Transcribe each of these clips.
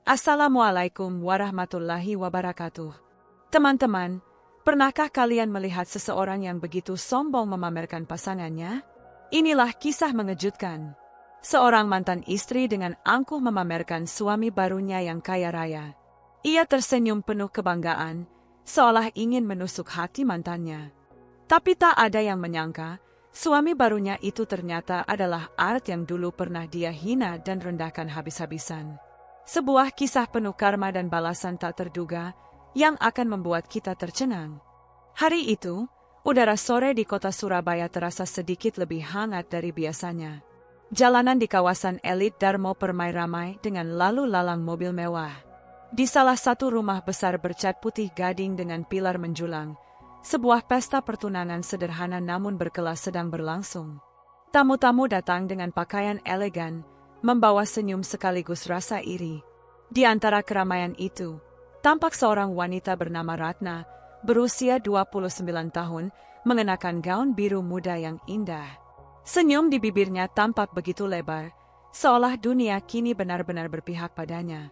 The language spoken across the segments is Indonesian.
Assalamualaikum warahmatullahi wabarakatuh. Teman-teman, pernahkah kalian melihat seseorang yang begitu sombong memamerkan pasangannya? Inilah kisah mengejutkan. Seorang mantan istri dengan angkuh memamerkan suami barunya yang kaya raya. Ia tersenyum penuh kebanggaan, seolah ingin menusuk hati mantannya. Tapi tak ada yang menyangka, suami barunya itu ternyata adalah Art yang dulu pernah dia hina dan rendahkan habis-habisan. Sebuah kisah penuh karma dan balasan tak terduga yang akan membuat kita tercengang. Hari itu, udara sore di kota Surabaya terasa sedikit lebih hangat dari biasanya. Jalanan di kawasan elit Darmo permai ramai dengan lalu lalang mobil mewah. Di salah satu rumah besar bercat putih gading dengan pilar menjulang, sebuah pesta pertunangan sederhana namun berkelas sedang berlangsung. Tamu-tamu datang dengan pakaian elegan, membawa senyum sekaligus rasa iri. Di antara keramaian itu, tampak seorang wanita bernama Ratna, berusia 29 tahun, mengenakan gaun biru muda yang indah. Senyum di bibirnya tampak begitu lebar, seolah dunia kini benar-benar berpihak padanya.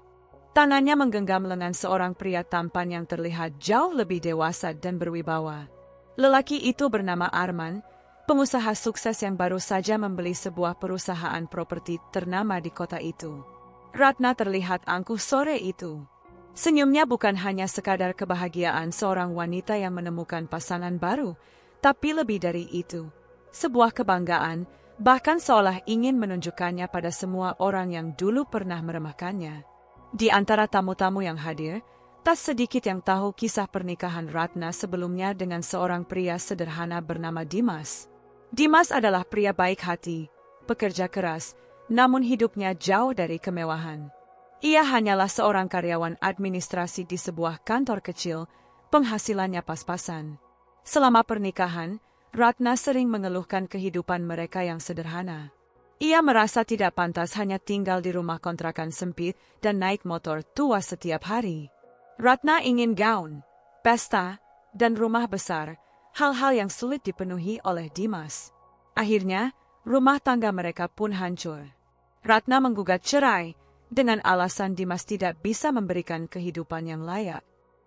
Tangannya menggenggam lengan seorang pria tampan yang terlihat jauh lebih dewasa dan berwibawa. Lelaki itu bernama Arman, pengusaha sukses yang baru saja membeli sebuah perusahaan properti ternama di kota itu. Ratna terlihat angkuh sore itu. Senyumnya bukan hanya sekadar kebahagiaan seorang wanita yang menemukan pasangan baru, tapi lebih dari itu, sebuah kebanggaan, bahkan seolah ingin menunjukkannya pada semua orang yang dulu pernah meremehkannya. Di antara tamu-tamu yang hadir, tak sedikit yang tahu kisah pernikahan Ratna sebelumnya dengan seorang pria sederhana bernama Dimas. Dimas adalah pria baik hati, pekerja keras, namun hidupnya jauh dari kemewahan. Ia hanyalah seorang karyawan administrasi di sebuah kantor kecil, penghasilannya pas-pasan. Selama pernikahan, Ratna sering mengeluhkan kehidupan mereka yang sederhana. Ia merasa tidak pantas hanya tinggal di rumah kontrakan sempit dan naik motor tua setiap hari. Ratna ingin gaun, pesta, dan rumah besar, hal-hal yang sulit dipenuhi oleh Dimas. Akhirnya, rumah tangga mereka pun hancur. Ratna menggugat cerai, dengan alasan Dimas tidak bisa memberikan kehidupan yang layak.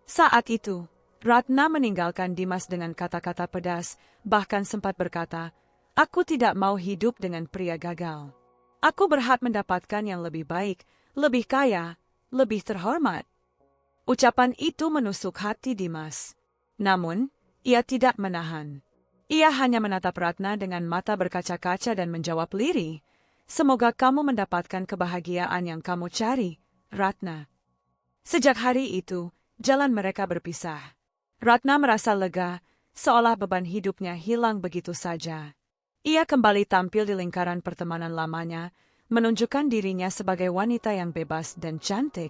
Saat itu, Ratna meninggalkan Dimas dengan kata-kata pedas, bahkan sempat berkata, "Aku tidak mau hidup dengan pria gagal. Aku berhak mendapatkan yang lebih baik, lebih kaya, lebih terhormat." Ucapan itu menusuk hati Dimas. Namun, ia tidak menahan. Ia hanya menatap Ratna dengan mata berkaca-kaca dan menjawab lirih, "Semoga kamu mendapatkan kebahagiaan yang kamu cari, Ratna." Sejak hari itu, jalan mereka berpisah. Ratna merasa lega, seolah beban hidupnya hilang begitu saja. Ia kembali tampil di lingkaran pertemanan lamanya, menunjukkan dirinya sebagai wanita yang bebas dan cantik.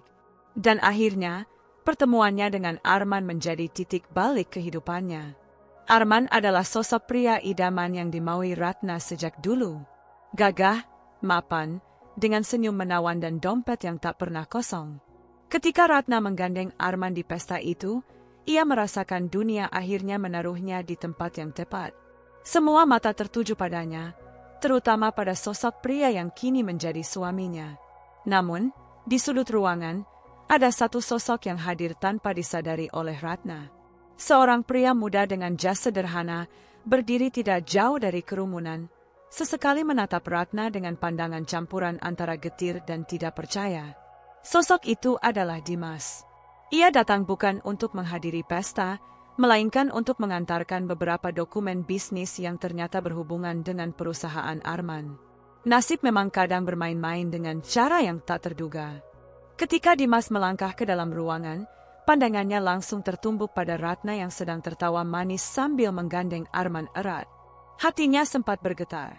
Dan akhirnya, pertemuannya dengan Arman menjadi titik balik kehidupannya. Arman adalah sosok pria idaman yang dimaui Ratna sejak dulu. Gagah, mapan, dengan senyum menawan dan dompet yang tak pernah kosong. Ketika Ratna menggandeng Arman di pesta itu, ia merasakan dunia akhirnya menaruhnya di tempat yang tepat. Semua mata tertuju padanya, terutama pada sosok pria yang kini menjadi suaminya. Namun, di sudut ruangan, ada satu sosok yang hadir tanpa disadari oleh Ratna. Seorang pria muda dengan jas sederhana, berdiri tidak jauh dari kerumunan, sesekali menatap Ratna dengan pandangan campuran antara getir dan tidak percaya. Sosok itu adalah Dimas. Ia datang bukan untuk menghadiri pesta, melainkan untuk mengantarkan beberapa dokumen bisnis yang ternyata berhubungan dengan perusahaan Arman. Nasib memang kadang bermain-main dengan cara yang tak terduga. Ketika Dimas melangkah ke dalam ruangan, pandangannya langsung tertumbuk pada Ratna yang sedang tertawa manis sambil menggandeng Arman erat. Hatinya sempat bergetar.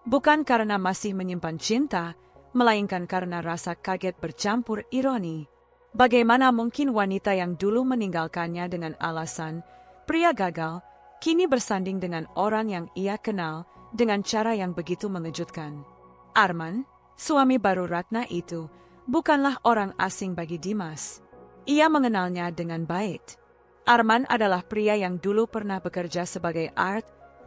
Bukan karena masih menyimpan cinta, melainkan karena rasa kaget bercampur ironi. Bagaimana mungkin wanita yang dulu meninggalkannya dengan alasan pria gagal, kini bersanding dengan orang yang ia kenal dengan cara yang begitu mengejutkan. Arman, suami baru Ratna itu, bukanlah orang asing bagi Dimas. Ia mengenalnya dengan baik. Arman adalah pria yang dulu pernah bekerja sebagai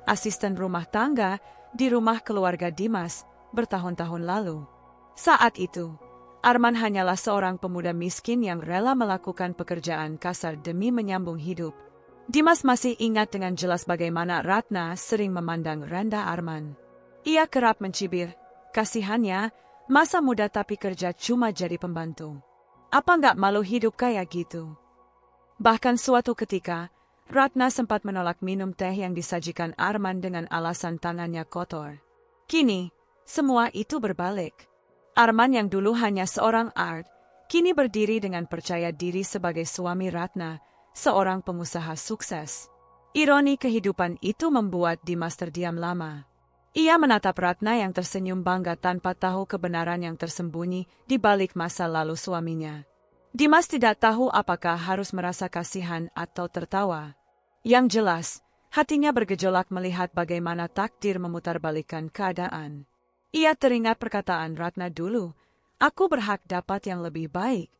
asisten rumah tangga di rumah keluarga Dimas bertahun-tahun lalu. Saat itu, Arman hanyalah seorang pemuda miskin yang rela melakukan pekerjaan kasar demi menyambung hidup. Dimas masih ingat dengan jelas bagaimana Ratna sering memandang rendah Arman. Ia kerap mencibir, kasihannya, masa muda tapi kerja cuma jadi pembantu. Apa nggak malu hidup kayak gitu? Bahkan suatu ketika, Ratna sempat menolak minum teh yang disajikan Arman dengan alasan tangannya kotor. Kini, semua itu berbalik. Arman yang dulu hanya seorang art, kini berdiri dengan percaya diri sebagai suami Ratna, seorang pengusaha sukses. Ironi kehidupan itu membuat Dimas terdiam lama. Ia menatap Ratna yang tersenyum bangga tanpa tahu kebenaran yang tersembunyi di balik masa lalu suaminya. Dimas tidak tahu apakah harus merasa kasihan atau tertawa. Yang jelas, hatinya bergejolak melihat bagaimana takdir memutarbalikkan keadaan. Ia teringat perkataan Ratna dulu, "Aku berhak dapat yang lebih baik."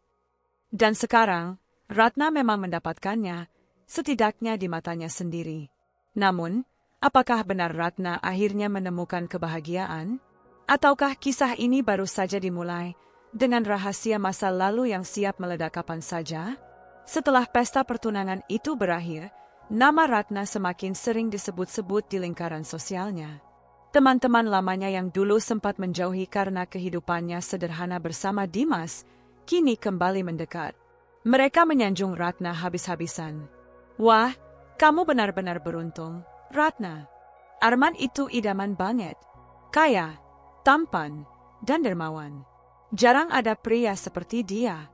Dan sekarang, Ratna memang mendapatkannya, setidaknya di matanya sendiri. Namun, apakah benar Ratna akhirnya menemukan kebahagiaan? Ataukah kisah ini baru saja dimulai, dengan rahasia masa lalu yang siap meledak kapan saja? Setelah pesta pertunangan itu berakhir, nama Ratna semakin sering disebut-sebut di lingkaran sosialnya. Teman-teman lamanya yang dulu sempat menjauhi karena kehidupannya sederhana bersama Dimas, kini kembali mendekat. Mereka menyanjung Ratna habis-habisan. "Wah, kamu benar-benar beruntung, Ratna. Arman itu idaman banget. Kaya, tampan, dan dermawan. Jarang ada pria seperti dia."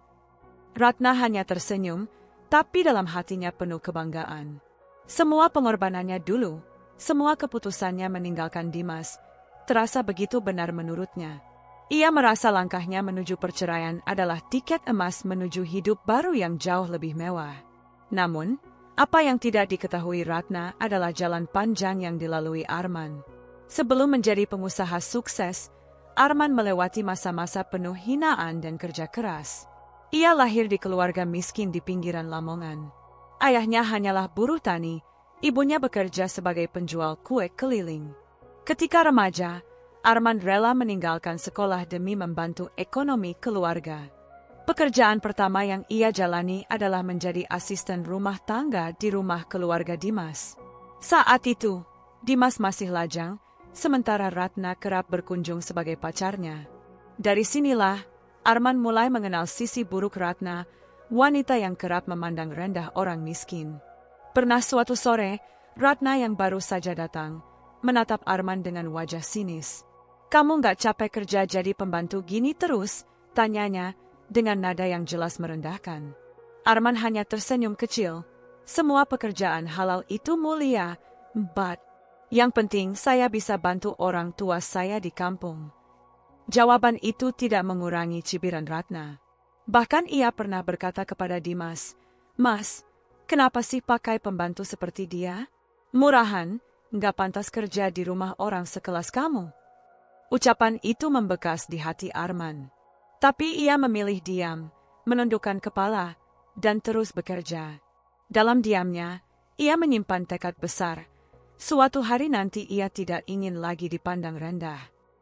Ratna hanya tersenyum, tapi dalam hatinya penuh kebanggaan. Semua pengorbanannya dulu, semua keputusannya meninggalkan Dimas, terasa begitu benar menurutnya. Ia merasa langkahnya menuju perceraian adalah tiket emas menuju hidup baru yang jauh lebih mewah. Namun, apa yang tidak diketahui Ratna adalah jalan panjang yang dilalui Arman. Sebelum menjadi pengusaha sukses, Arman melewati masa-masa penuh hinaan dan kerja keras. Ia lahir di keluarga miskin di pinggiran Lamongan. Ayahnya hanyalah buruh tani, ibunya bekerja sebagai penjual kue keliling. Ketika remaja, Arman rela meninggalkan sekolah demi membantu ekonomi keluarga. Pekerjaan pertama yang ia jalani adalah menjadi asisten rumah tangga di rumah keluarga Dimas. Saat itu, Dimas masih lajang, sementara Ratna kerap berkunjung sebagai pacarnya. Dari sinilah, Arman mulai mengenal sisi buruk Ratna, wanita yang kerap memandang rendah orang miskin. Pernah suatu sore, Ratna yang baru saja datang, menatap Arman dengan wajah sinis. "Kamu nggak capek kerja jadi pembantu gini terus?" tanyanya, dengan nada yang jelas merendahkan. Arman hanya tersenyum kecil. "Semua pekerjaan halal itu mulia, but yang penting saya bisa bantu orang tua saya di kampung." Jawaban itu tidak mengurangi cibiran Ratna. Bahkan ia pernah berkata kepada Dimas, "Mas, kenapa sih pakai pembantu seperti dia? Murahan, nggak pantas kerja di rumah orang sekelas kamu." Ucapan itu membekas di hati Arman. Tapi ia memilih diam, menundukkan kepala, dan terus bekerja. Dalam diamnya, ia menyimpan tekad besar. Suatu hari nanti ia tidak ingin lagi dipandang rendah.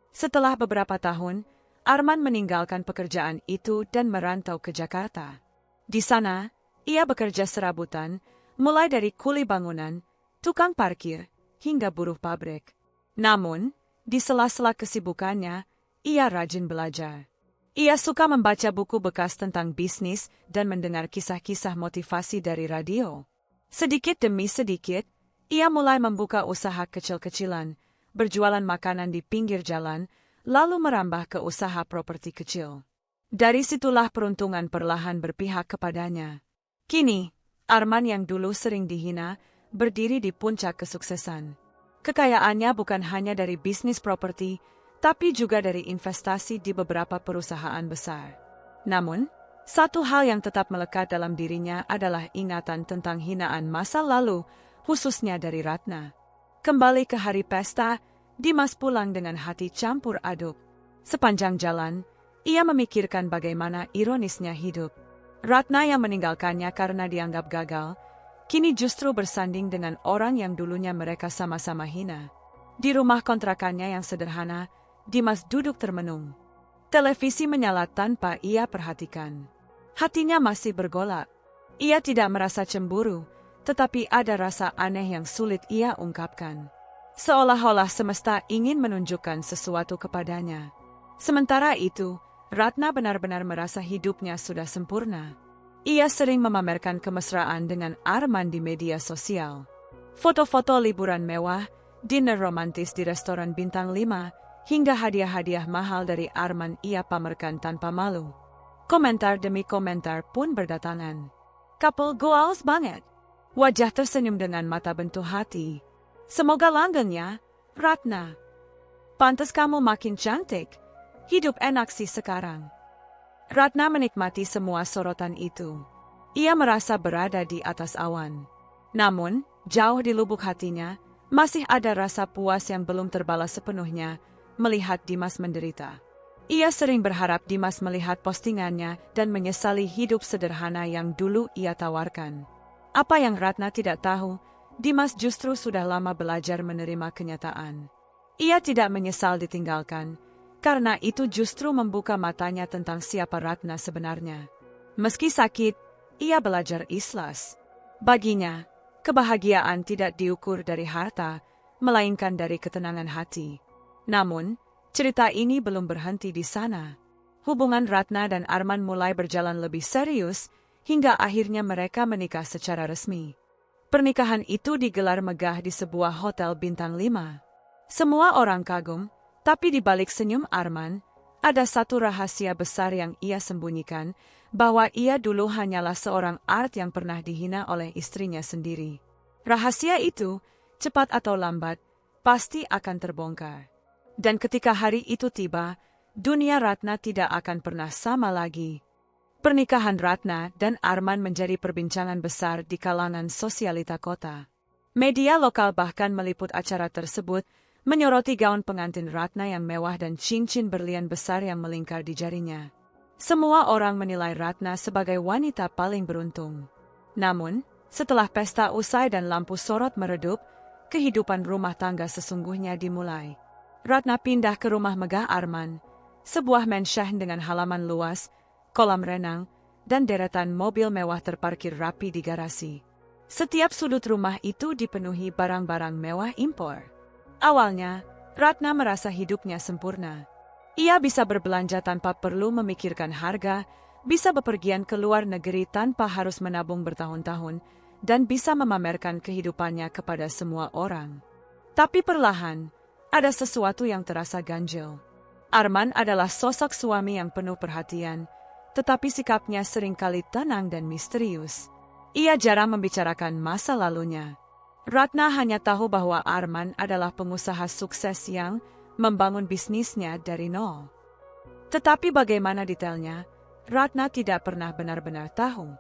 Setelah beberapa tahun, Arman meninggalkan pekerjaan itu dan merantau ke Jakarta. Di sana, ia bekerja serabutan, mulai dari kuli bangunan, tukang parkir, hingga buruh pabrik. Namun, di sela-sela kesibukannya, ia rajin belajar. Ia suka membaca buku bekas tentang bisnis dan mendengar kisah-kisah motivasi dari radio. Sedikit demi sedikit, ia mulai membuka usaha kecil-kecilan, berjualan makanan di pinggir jalan, lalu merambah ke usaha properti kecil. Dari situlah peruntungan perlahan berpihak kepadanya. Kini, Arman yang dulu sering dihina, berdiri di puncak kesuksesan. Kekayaannya bukan hanya dari bisnis properti, tapi juga dari investasi di beberapa perusahaan besar. Namun, satu hal yang tetap melekat dalam dirinya adalah ingatan tentang hinaan masa lalu, khususnya dari Ratna. Kembali ke hari pesta, Dimas pulang dengan hati campur aduk. Sepanjang jalan, ia memikirkan bagaimana ironisnya hidup. Ratna yang meninggalkannya karena dianggap gagal, kini justru bersanding dengan orang yang dulunya mereka sama-sama hina. Di rumah kontrakannya yang sederhana, Dimas duduk termenung. Televisi menyala tanpa ia perhatikan. Hatinya masih bergolak. Ia tidak merasa cemburu, tetapi ada rasa aneh yang sulit ia ungkapkan. Seolah-olah semesta ingin menunjukkan sesuatu kepadanya. Sementara itu, Ratna benar-benar merasa hidupnya sudah sempurna. Ia sering memamerkan kemesraan dengan Arman di media sosial. Foto-foto liburan mewah, dinner romantis di restoran bintang 5, hingga hadiah-hadiah mahal dari Arman ia pamerkan tanpa malu. Komentar demi komentar pun berdatangan. Couple goals banget. Wajah tersenyum dengan mata bentuk hati. Semoga langgengnya, Ratna. Pantas kamu makin cantik. Hidup enak sih sekarang. Ratna menikmati semua sorotan itu. Ia merasa berada di atas awan. Namun, jauh di lubuk hatinya, masih ada rasa puas yang belum terbalas sepenuhnya melihat Dimas menderita. Ia sering berharap Dimas melihat postingannya dan menyesali hidup sederhana yang dulu ia tawarkan. Apa yang Ratna tidak tahu, Dimas justru sudah lama belajar menerima kenyataan. Ia tidak menyesal ditinggalkan, karena itu justru membuka matanya tentang siapa Ratna sebenarnya. Meski sakit, ia belajar ikhlas. Baginya, kebahagiaan tidak diukur dari harta, melainkan dari ketenangan hati. Namun, cerita ini belum berhenti di sana. Hubungan Ratna dan Arman mulai berjalan lebih serius, hingga akhirnya mereka menikah secara resmi. Pernikahan itu digelar megah di sebuah hotel bintang 5. Semua orang kagum, tapi di balik senyum Arman, ada satu rahasia besar yang ia sembunyikan, bahwa ia dulu hanyalah seorang art yang pernah dihina oleh istrinya sendiri. Rahasia itu, cepat atau lambat, pasti akan terbongkar. Dan ketika hari itu tiba, dunia Ratna tidak akan pernah sama lagi. Pernikahan Ratna dan Arman menjadi perbincangan besar di kalangan sosialita kota. Media lokal bahkan meliput acara tersebut, menyoroti gaun pengantin Ratna yang mewah dan cincin berlian besar yang melingkar di jarinya. Semua orang menilai Ratna sebagai wanita paling beruntung. Namun, setelah pesta usai dan lampu sorot meredup, kehidupan rumah tangga sesungguhnya dimulai. Ratna pindah ke rumah megah Arman, sebuah mansion dengan halaman luas, kolam renang, dan deretan mobil mewah terparkir rapi di garasi. Setiap sudut rumah itu dipenuhi barang-barang mewah impor. Awalnya, Ratna merasa hidupnya sempurna. Ia bisa berbelanja tanpa perlu memikirkan harga, bisa bepergian ke luar negeri tanpa harus menabung bertahun-tahun, dan bisa memamerkan kehidupannya kepada semua orang. Tapi perlahan, ada sesuatu yang terasa ganjil. Arman adalah sosok suami yang penuh perhatian, tetapi sikapnya seringkali tenang dan misterius. Ia jarang membicarakan masa lalunya. Ratna hanya tahu bahwa Arman adalah pengusaha sukses yang membangun bisnisnya dari nol. Tetapi bagaimana detailnya, Ratna tidak pernah benar-benar tahu.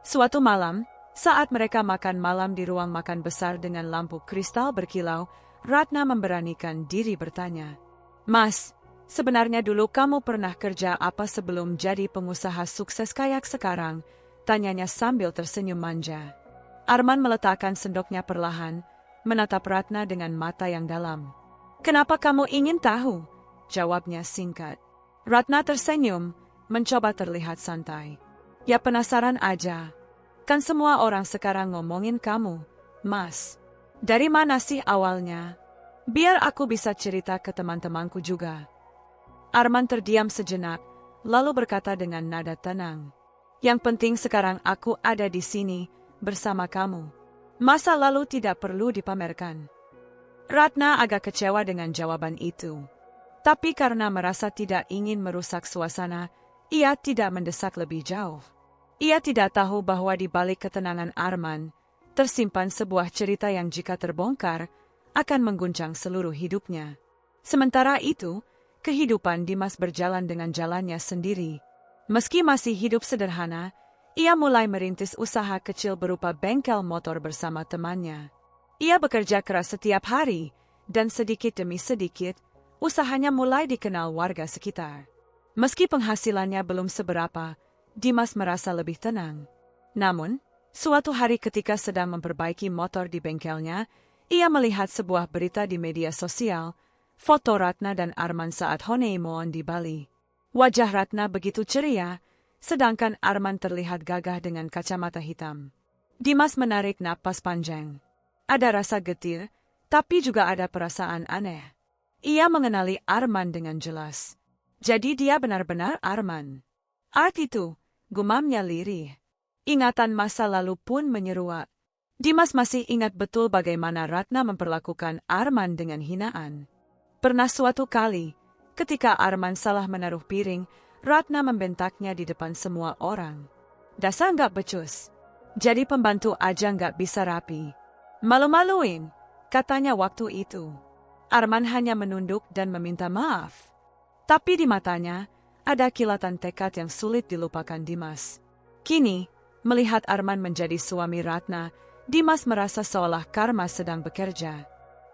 Suatu malam, saat mereka makan malam di ruang makan besar dengan lampu kristal berkilau, Ratna memberanikan diri bertanya, "Mas, sebenarnya dulu kamu pernah kerja apa sebelum jadi pengusaha sukses kayak sekarang?" tanyanya sambil tersenyum manja. Arman meletakkan sendoknya perlahan, menatap Ratna dengan mata yang dalam. "Kenapa kamu ingin tahu?" jawabnya singkat. Ratna tersenyum, mencoba terlihat santai. "Ya penasaran aja. Kan semua orang sekarang ngomongin kamu, Mas. Dari mana sih awalnya? Biar aku bisa cerita ke teman-temanku juga." Arman terdiam sejenak, lalu berkata dengan nada tenang, "Yang penting sekarang aku ada di sini, bersama kamu. Masa lalu tidak perlu dipamerkan." Ratna agak kecewa dengan jawaban itu. Tapi karena merasa tidak ingin merusak suasana, ia tidak mendesak lebih jauh. Ia tidak tahu bahwa di balik ketenangan Arman, tersimpan sebuah cerita yang jika terbongkar, akan mengguncang seluruh hidupnya. Sementara itu, kehidupan Dimas berjalan dengan jalannya sendiri. Meski masih hidup sederhana, ia mulai merintis usaha kecil berupa bengkel motor bersama temannya. Ia bekerja keras setiap hari, dan sedikit demi sedikit, usahanya mulai dikenal warga sekitar. Meski penghasilannya belum seberapa, Dimas merasa lebih tenang. Namun, suatu hari ketika sedang memperbaiki motor di bengkelnya, ia melihat sebuah berita di media sosial, foto Ratna dan Arman saat honeymoon di Bali. Wajah Ratna begitu ceria, sedangkan Arman terlihat gagah dengan kacamata hitam. Dimas menarik napas panjang. Ada rasa getir, tapi juga ada perasaan aneh. Ia mengenali Arman dengan jelas. Jadi dia benar-benar Arman. Art itu, gumamnya lirih. Ingatan masa lalu pun menyeruak. Dimas masih ingat betul bagaimana Ratna memperlakukan Arman dengan hinaan. Pernah suatu kali, ketika Arman salah menaruh piring, Ratna membentaknya di depan semua orang. Dasar nggak becus. Jadi pembantu aja nggak bisa rapi. Malu-maluin, katanya waktu itu. Arman hanya menunduk dan meminta maaf. Tapi di matanya, ada kilatan tekad yang sulit dilupakan Dimas. Kini, melihat Arman menjadi suami Ratna, Dimas merasa seolah karma sedang bekerja.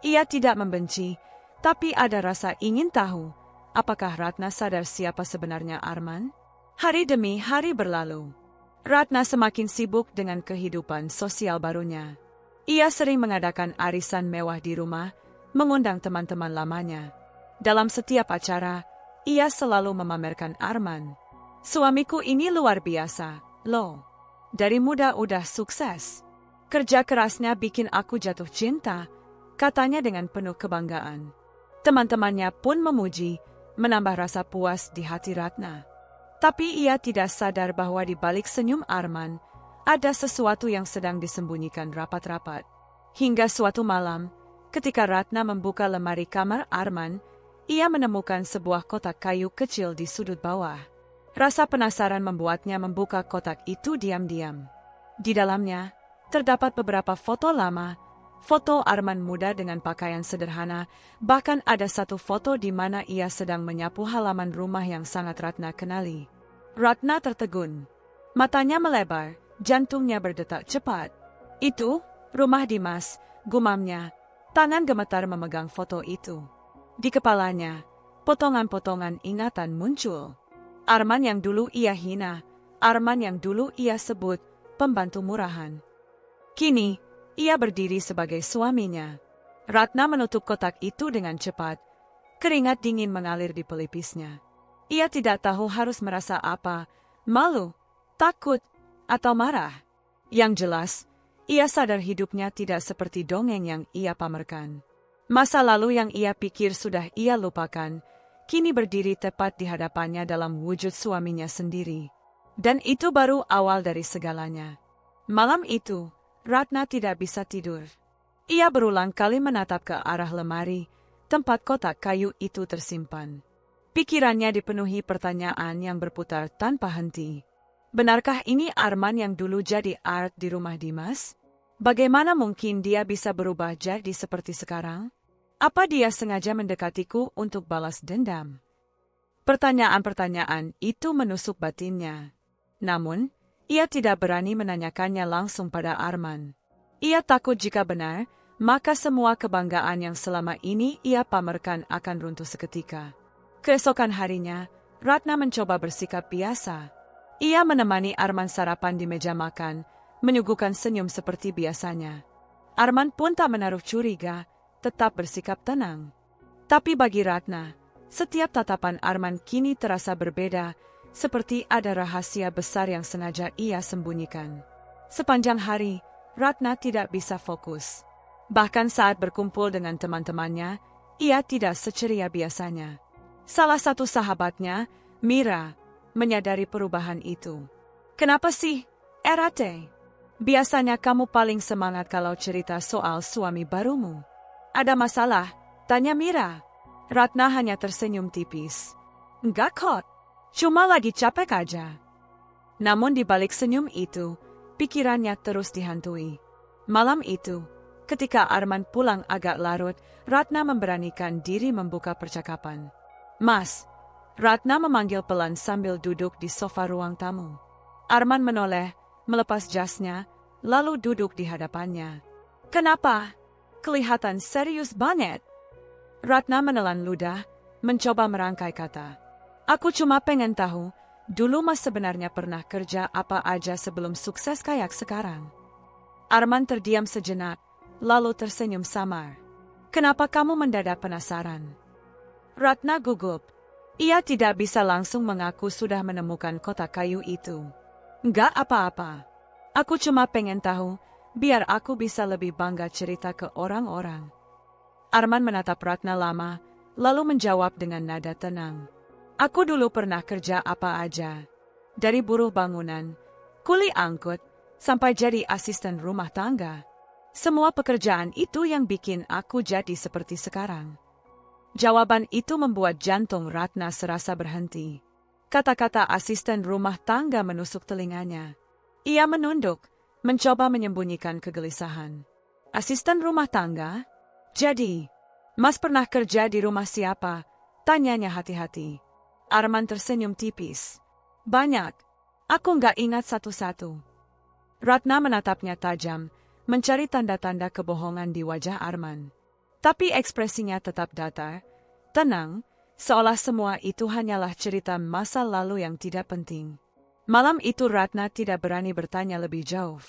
Ia tidak membenci, tapi ada rasa ingin tahu, apakah Ratna sadar siapa sebenarnya Arman? Hari demi hari berlalu. Ratna semakin sibuk dengan kehidupan sosial barunya. Ia sering mengadakan arisan mewah di rumah, mengundang teman-teman lamanya. Dalam setiap acara, ia selalu memamerkan Arman. Suamiku ini luar biasa, loh. Dari muda udah sukses. Kerja kerasnya bikin aku jatuh cinta, katanya dengan penuh kebanggaan. Teman-temannya pun memuji, menambah rasa puas di hati Ratna. Tapi ia tidak sadar bahwa di balik senyum Arman, ada sesuatu yang sedang disembunyikan rapat-rapat. Hingga suatu malam, ketika Ratna membuka lemari kamar Arman, ia menemukan sebuah kotak kayu kecil di sudut bawah. Rasa penasaran membuatnya membuka kotak itu diam-diam. Di dalamnya, terdapat beberapa foto lama, foto Arman muda dengan pakaian sederhana, bahkan ada satu foto di mana ia sedang menyapu halaman rumah yang sangat Ratna kenali. Ratna tertegun. Matanya melebar, jantungnya berdetak cepat. Itu, rumah Dimas, gumamnya. Tangan gemetar memegang foto itu. Di kepalanya, potongan-potongan ingatan muncul. Arman yang dulu ia hina, Arman yang dulu ia sebut pembantu murahan. Kini, ia berdiri sebagai suaminya. Ratna menutup kotak itu dengan cepat. Keringat dingin mengalir di pelipisnya. Ia tidak tahu harus merasa apa, malu, takut, atau marah. Yang jelas, ia sadar hidupnya tidak seperti dongeng yang ia pamerkan. Masa lalu yang ia pikir sudah ia lupakan, kini berdiri tepat di hadapannya dalam wujud suaminya sendiri. Dan itu baru awal dari segalanya. Malam itu, Ratna tidak bisa tidur. Ia berulang kali menatap ke arah lemari, tempat kotak kayu itu tersimpan. Pikirannya dipenuhi pertanyaan yang berputar tanpa henti. Benarkah ini Arman yang dulu jadi Art di rumah Dimas? Bagaimana mungkin dia bisa berubah jadi seperti sekarang? Apa dia sengaja mendekatiku untuk balas dendam? Pertanyaan-pertanyaan itu menusuk batinnya. Namun, ia tidak berani menanyakannya langsung pada Arman. Ia takut jika benar, maka semua kebanggaan yang selama ini ia pamerkan akan runtuh seketika. Keesokan harinya, Ratna mencoba bersikap biasa. Ia menemani Arman sarapan di meja makan, menyuguhkan senyum seperti biasanya. Arman pun tak menaruh curiga, tetap bersikap tenang. Tapi bagi Ratna, setiap tatapan Arman kini terasa berbeda, seperti ada rahasia besar yang sengaja ia sembunyikan. Sepanjang hari, Ratna tidak bisa fokus. Bahkan saat berkumpul dengan teman-temannya, ia tidak seceria biasanya. Salah satu sahabatnya, Mira, menyadari perubahan itu. "Kenapa sih, Erate? Biasanya kamu paling semangat kalau cerita soal suami barumu. Ada masalah?" tanya Mira. Ratna hanya tersenyum tipis. "Enggak kok. Cuma lagi capek aja." Namun di balik senyum itu, pikirannya terus dihantui. Malam itu, ketika Arman pulang agak larut, Ratna memberanikan diri membuka percakapan. "Mas," Ratna memanggil pelan sambil duduk di sofa ruang tamu. Arman menoleh, melepas jasnya, lalu duduk di hadapannya. "Kenapa? Kelihatan serius banget." Ratna menelan ludah, mencoba merangkai kata. "Aku cuma pengen tahu, dulu Mas sebenarnya pernah kerja apa aja sebelum sukses kayak sekarang?" Arman terdiam sejenak, lalu tersenyum samar. "Kenapa kamu mendadak penasaran?" Ratna gugup. Ia tidak bisa langsung mengaku sudah menemukan kotak kayu itu. Enggak apa-apa. Aku cuma pengen tahu, biar aku bisa lebih bangga cerita ke orang-orang. Arman menatap Ratna lama, lalu menjawab dengan nada tenang. Aku dulu pernah kerja apa aja. Dari buruh bangunan, kuli angkut, sampai jadi asisten rumah tangga. Semua pekerjaan itu yang bikin aku jadi seperti sekarang. Jawaban itu membuat jantung Ratna serasa berhenti. Kata-kata asisten rumah tangga menusuk telinganya. Ia menunduk, mencoba menyembunyikan kegelisahan. Asisten rumah tangga? Jadi, Mas pernah kerja di rumah siapa? Tanyanya hati-hati. Arman tersenyum tipis. Banyak. Aku nggak ingat satu-satu. Ratna menatapnya tajam, mencari tanda-tanda kebohongan di wajah Arman. Tapi ekspresinya tetap datar, tenang, seolah semua itu hanyalah cerita masa lalu yang tidak penting. Malam itu Ratna tidak berani bertanya lebih jauh.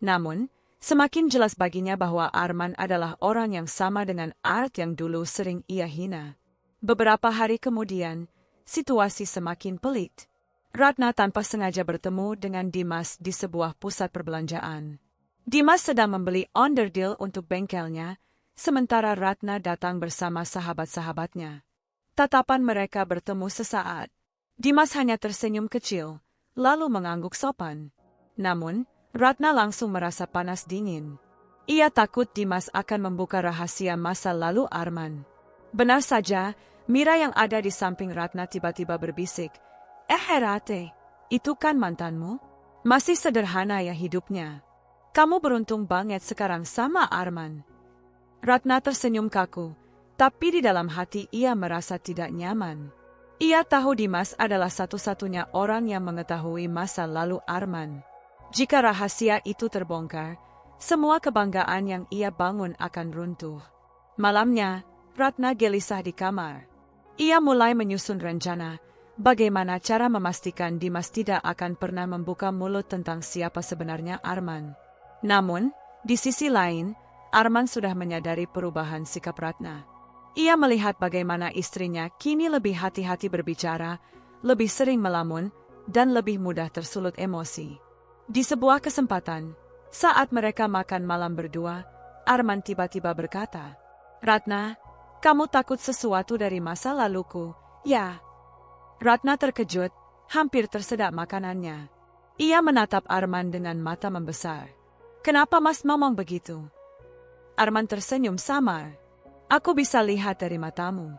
Namun, semakin jelas baginya bahwa Arman adalah orang yang sama dengan Art yang dulu sering ia hina. Beberapa hari kemudian, situasi semakin pelik. Ratna tanpa sengaja bertemu dengan Dimas di sebuah pusat perbelanjaan. Dimas sedang membeli onderdil untuk bengkelnya, sementara Ratna datang bersama sahabat-sahabatnya. Tatapan mereka bertemu sesaat. Dimas hanya tersenyum kecil, lalu mengangguk sopan. Namun, Ratna langsung merasa panas dingin. Ia takut Dimas akan membuka rahasia masa lalu Arman. Benar saja, Mira yang ada di samping Ratna tiba-tiba berbisik, Rate, itu kan mantanmu? Masih sederhana ya hidupnya. Kamu beruntung banget sekarang sama Arman. Ratna tersenyum kaku, tapi di dalam hati ia merasa tidak nyaman. Ia tahu Dimas adalah satu-satunya orang yang mengetahui masa lalu Arman. Jika rahasia itu terbongkar, semua kebanggaan yang ia bangun akan runtuh. Malamnya, Ratna gelisah di kamar. Ia mulai menyusun rencana, bagaimana cara memastikan Dimas tidak akan pernah membuka mulut tentang siapa sebenarnya Arman. Namun, di sisi lain, Arman sudah menyadari perubahan sikap Ratna. Ia melihat bagaimana istrinya kini lebih hati-hati berbicara, lebih sering melamun, dan lebih mudah tersulut emosi. Di sebuah kesempatan, saat mereka makan malam berdua, Arman tiba-tiba berkata, Ratna, kamu takut sesuatu dari masa laluku, ya? Ratna terkejut, hampir tersedak makanannya. Ia menatap Arman dengan mata membesar. Kenapa Mas ngomong begitu? Arman tersenyum samar. Aku bisa lihat dari matamu.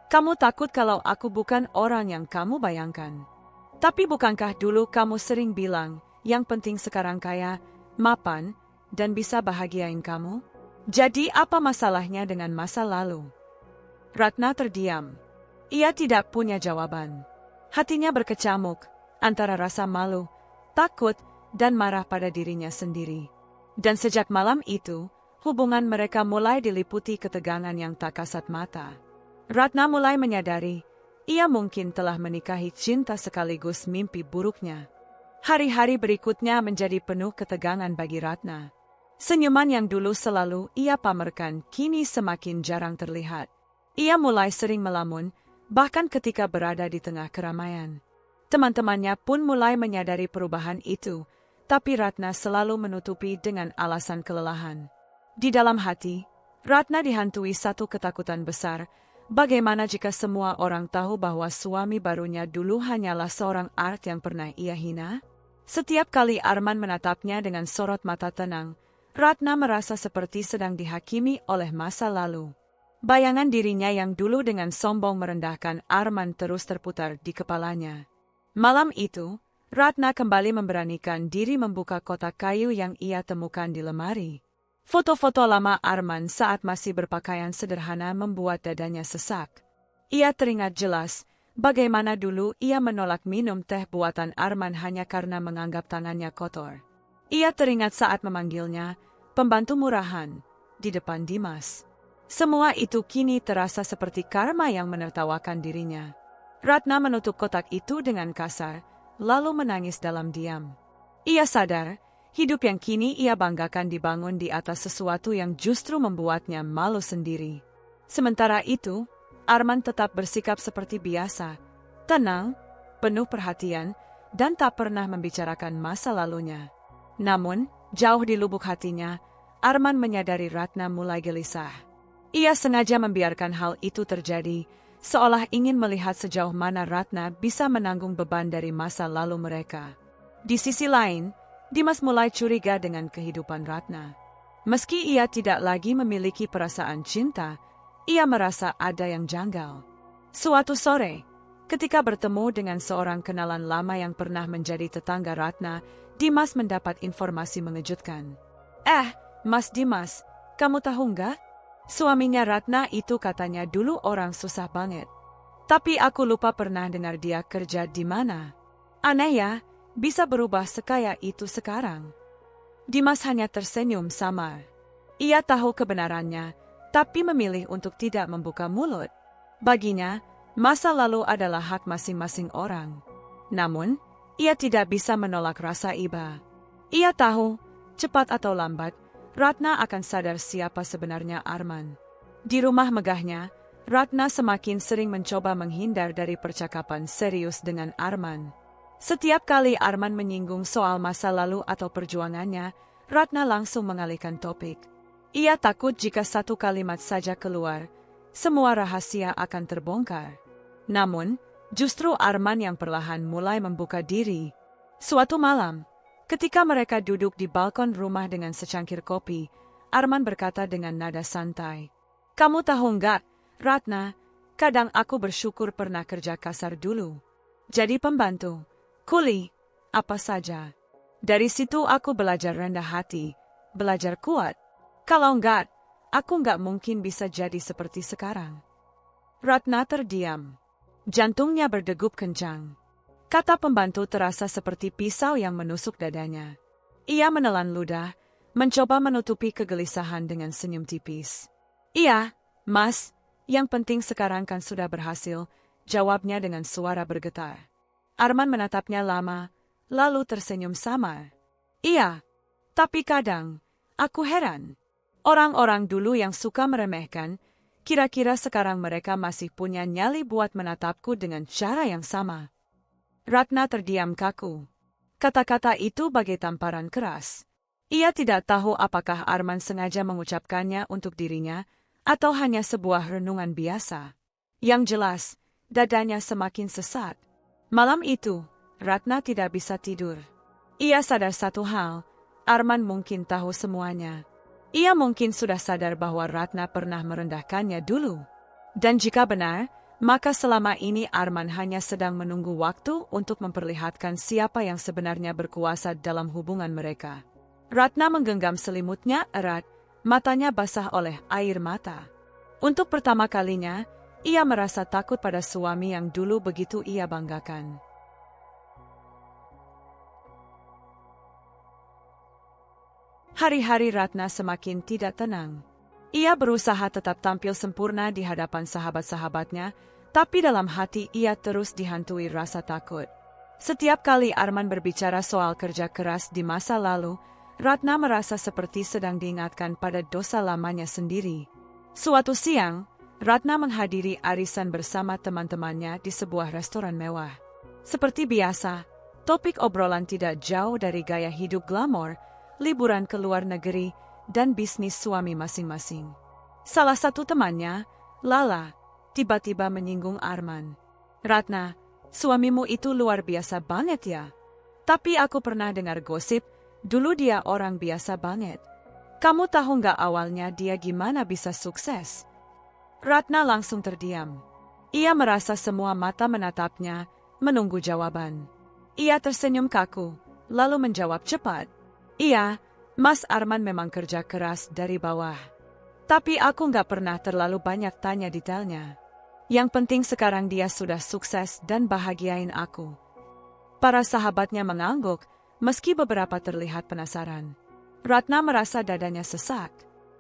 Kamu takut kalau aku bukan orang yang kamu bayangkan. Tapi bukankah dulu kamu sering bilang, yang penting sekarang kaya, mapan, dan bisa bahagiain kamu? Jadi apa masalahnya dengan masa lalu? Ratna terdiam. Ia tidak punya jawaban. Hatinya berkecamuk, antara rasa malu, takut, dan marah pada dirinya sendiri. Dan sejak malam itu, hubungan mereka mulai diliputi ketegangan yang tak kasat mata. Ratna mulai menyadari, ia mungkin telah menikahi cinta sekaligus mimpi buruknya. Hari-hari berikutnya menjadi penuh ketegangan bagi Ratna. Senyuman yang dulu selalu ia pamerkan kini semakin jarang terlihat. Ia mulai sering melamun, bahkan ketika berada di tengah keramaian. Teman-temannya pun mulai menyadari perubahan itu, tapi Ratna selalu menutupi dengan alasan kelelahan. Di dalam hati, Ratna dihantui satu ketakutan besar, bagaimana jika semua orang tahu bahwa suami barunya dulu hanyalah seorang Art yang pernah ia hina? Setiap kali Arman menatapnya dengan sorot mata tenang, Ratna merasa seperti sedang dihakimi oleh masa lalu. Bayangan dirinya yang dulu dengan sombong merendahkan Arman terus terputar di kepalanya. Malam itu, Ratna kembali memberanikan diri membuka kotak kayu yang ia temukan di lemari. Foto-foto lama Arman saat masih berpakaian sederhana membuat dadanya sesak. Ia teringat jelas bagaimana dulu ia menolak minum teh buatan Arman hanya karena menganggap tangannya kotor. Ia teringat saat memanggilnya, pembantu murahan, di depan Dimas. Semua itu kini terasa seperti karma yang menertawakan dirinya. Ratna menutup kotak itu dengan kasar, lalu menangis dalam diam. Ia sadar, hidup yang kini ia banggakan dibangun di atas sesuatu yang justru membuatnya malu sendiri. Sementara itu, Arman tetap bersikap seperti biasa, Tenang, penuh perhatian, dan tak pernah membicarakan masa lalunya. Namun, jauh di lubuk hatinya, Arman menyadari Ratna mulai gelisah. Ia sengaja membiarkan hal itu terjadi, seolah ingin melihat sejauh mana Ratna bisa menanggung beban dari masa lalu mereka. Di sisi lain, Dimas mulai curiga dengan kehidupan Ratna. Meski ia tidak lagi memiliki perasaan cinta, ia merasa ada yang janggal. Suatu sore, ketika bertemu dengan seorang kenalan lama yang pernah menjadi tetangga Ratna, Dimas mendapat informasi mengejutkan. Mas Dimas, kamu tahu nggak? Suaminya Ratna itu katanya dulu orang susah banget. Tapi aku lupa pernah dengar dia kerja di mana. Aneh ya, bisa berubah sekaya itu sekarang. Dimas hanya tersenyum samar. Ia tahu kebenarannya, tapi memilih untuk tidak membuka mulut. Baginya, masa lalu adalah hak masing-masing orang. Namun, ia tidak bisa menolak rasa iba. Ia tahu, cepat atau lambat, Ratna akan sadar siapa sebenarnya Arman. Di rumah megahnya, Ratna semakin sering mencoba menghindar dari percakapan serius dengan Arman. Setiap kali Arman menyinggung soal masa lalu atau perjuangannya, Ratna langsung mengalihkan topik. Ia takut jika satu kalimat saja keluar, semua rahasia akan terbongkar. Namun, justru Arman yang perlahan mulai membuka diri. Suatu malam, ketika mereka duduk di balkon rumah dengan secangkir kopi, Arman berkata dengan nada santai, "Kamu tahu nggak, Ratna, kadang aku bersyukur pernah kerja kasar dulu. Jadi pembantu, kuli, apa saja. Dari situ aku belajar rendah hati, belajar kuat. Kalau enggak, aku nggak mungkin bisa jadi seperti sekarang." Ratna terdiam. Jantungnya berdegup kencang. Kata pembantu terasa seperti pisau yang menusuk dadanya. Ia menelan ludah, mencoba menutupi kegelisahan dengan senyum tipis. "Iya, Mas, yang penting sekarang kan sudah berhasil," jawabnya dengan suara bergetar. Arman menatapnya lama, lalu tersenyum samar. "Iya, tapi kadang, aku heran. Orang-orang dulu yang suka meremehkan, kira-kira sekarang mereka masih punya nyali buat menatapku dengan cara yang sama." Ratna terdiam kaku. Kata-kata itu bagai tamparan keras. Ia tidak tahu apakah Arman sengaja mengucapkannya untuk dirinya, atau hanya sebuah renungan biasa. Yang jelas, dadanya semakin sesat. Malam itu, Ratna tidak bisa tidur. Ia sadar satu hal, Arman mungkin tahu semuanya. Ia mungkin sudah sadar bahwa Ratna pernah merendahkannya dulu. Dan jika benar, maka selama ini Arman hanya sedang menunggu waktu untuk memperlihatkan siapa yang sebenarnya berkuasa dalam hubungan mereka. Ratna menggenggam selimutnya erat, matanya basah oleh air mata. Untuk pertama kalinya, ia merasa takut pada suami yang dulu begitu ia banggakan. Hari-hari Ratna semakin tidak tenang. Ia berusaha tetap tampil sempurna di hadapan sahabat-sahabatnya, tapi dalam hati ia terus dihantui rasa takut. Setiap kali Arman berbicara soal kerja keras di masa lalu, Ratna merasa seperti sedang diingatkan pada dosa lamanya sendiri. Suatu siang, Ratna menghadiri arisan bersama teman-temannya di sebuah restoran mewah. Seperti biasa, topik obrolan tidak jauh dari gaya hidup glamor, liburan ke luar negeri, dan bisnis suami masing-masing. Salah satu temannya, Lala, tiba-tiba menyinggung Arman. "Ratna, suamimu itu luar biasa banget ya. Tapi aku pernah dengar gosip, dulu dia orang biasa banget. Kamu tahu nggak awalnya dia gimana bisa sukses?" Ratna langsung terdiam. Ia merasa semua mata menatapnya, menunggu jawaban. Ia tersenyum kaku, lalu menjawab cepat, "Iya, Mas Arman memang kerja keras dari bawah. Tapi aku nggak pernah terlalu banyak tanya detailnya. Yang penting sekarang dia sudah sukses dan bahagiain aku." Para sahabatnya mengangguk, meski beberapa terlihat penasaran. Ratna merasa dadanya sesak.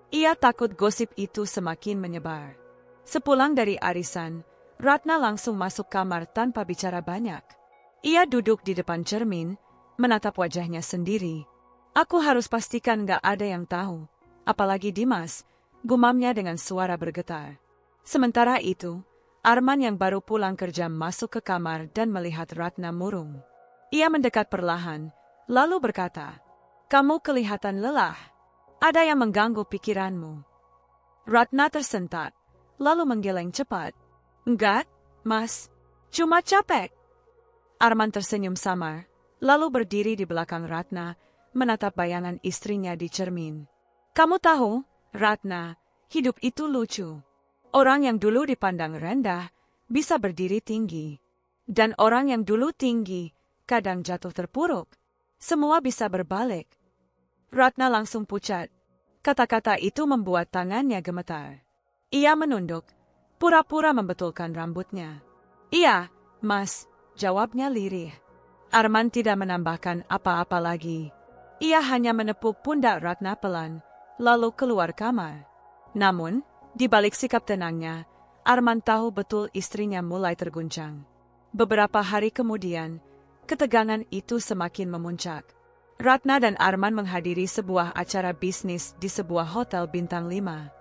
Ia takut gosip itu semakin menyebar. Sepulang dari arisan, Ratna langsung masuk kamar tanpa bicara banyak. Ia duduk di depan cermin, menatap wajahnya sendiri. "Aku harus pastikan gak ada yang tahu, apalagi Dimas," gumamnya dengan suara bergetar. Sementara itu, Arman yang baru pulang kerja masuk ke kamar dan melihat Ratna murung. Ia mendekat perlahan, lalu berkata, "Kamu kelihatan lelah. Ada yang mengganggu pikiranmu." Ratna tersentak, lalu menggeleng cepat. "Enggak, Mas. Cuma capek." Arman tersenyum samar, lalu berdiri di belakang Ratna, menatap bayangan istrinya di cermin. "Kamu tahu, Ratna, hidup itu lucu. Orang yang dulu dipandang rendah, bisa berdiri tinggi. Dan orang yang dulu tinggi, kadang jatuh terpuruk. Semua bisa berbalik." Ratna langsung pucat. Kata-kata itu membuat tangannya gemetar. Ia menunduk, pura-pura membetulkan rambutnya. "Iya, Mas," jawabnya lirih. Arman tidak menambahkan apa-apa lagi. Ia hanya menepuk pundak Ratna pelan, lalu keluar kamar. Namun, di balik sikap tenangnya, Arman tahu betul istrinya mulai terguncang. Beberapa hari kemudian, ketegangan itu semakin memuncak. Ratna dan Arman menghadiri sebuah acara bisnis di sebuah hotel bintang 5.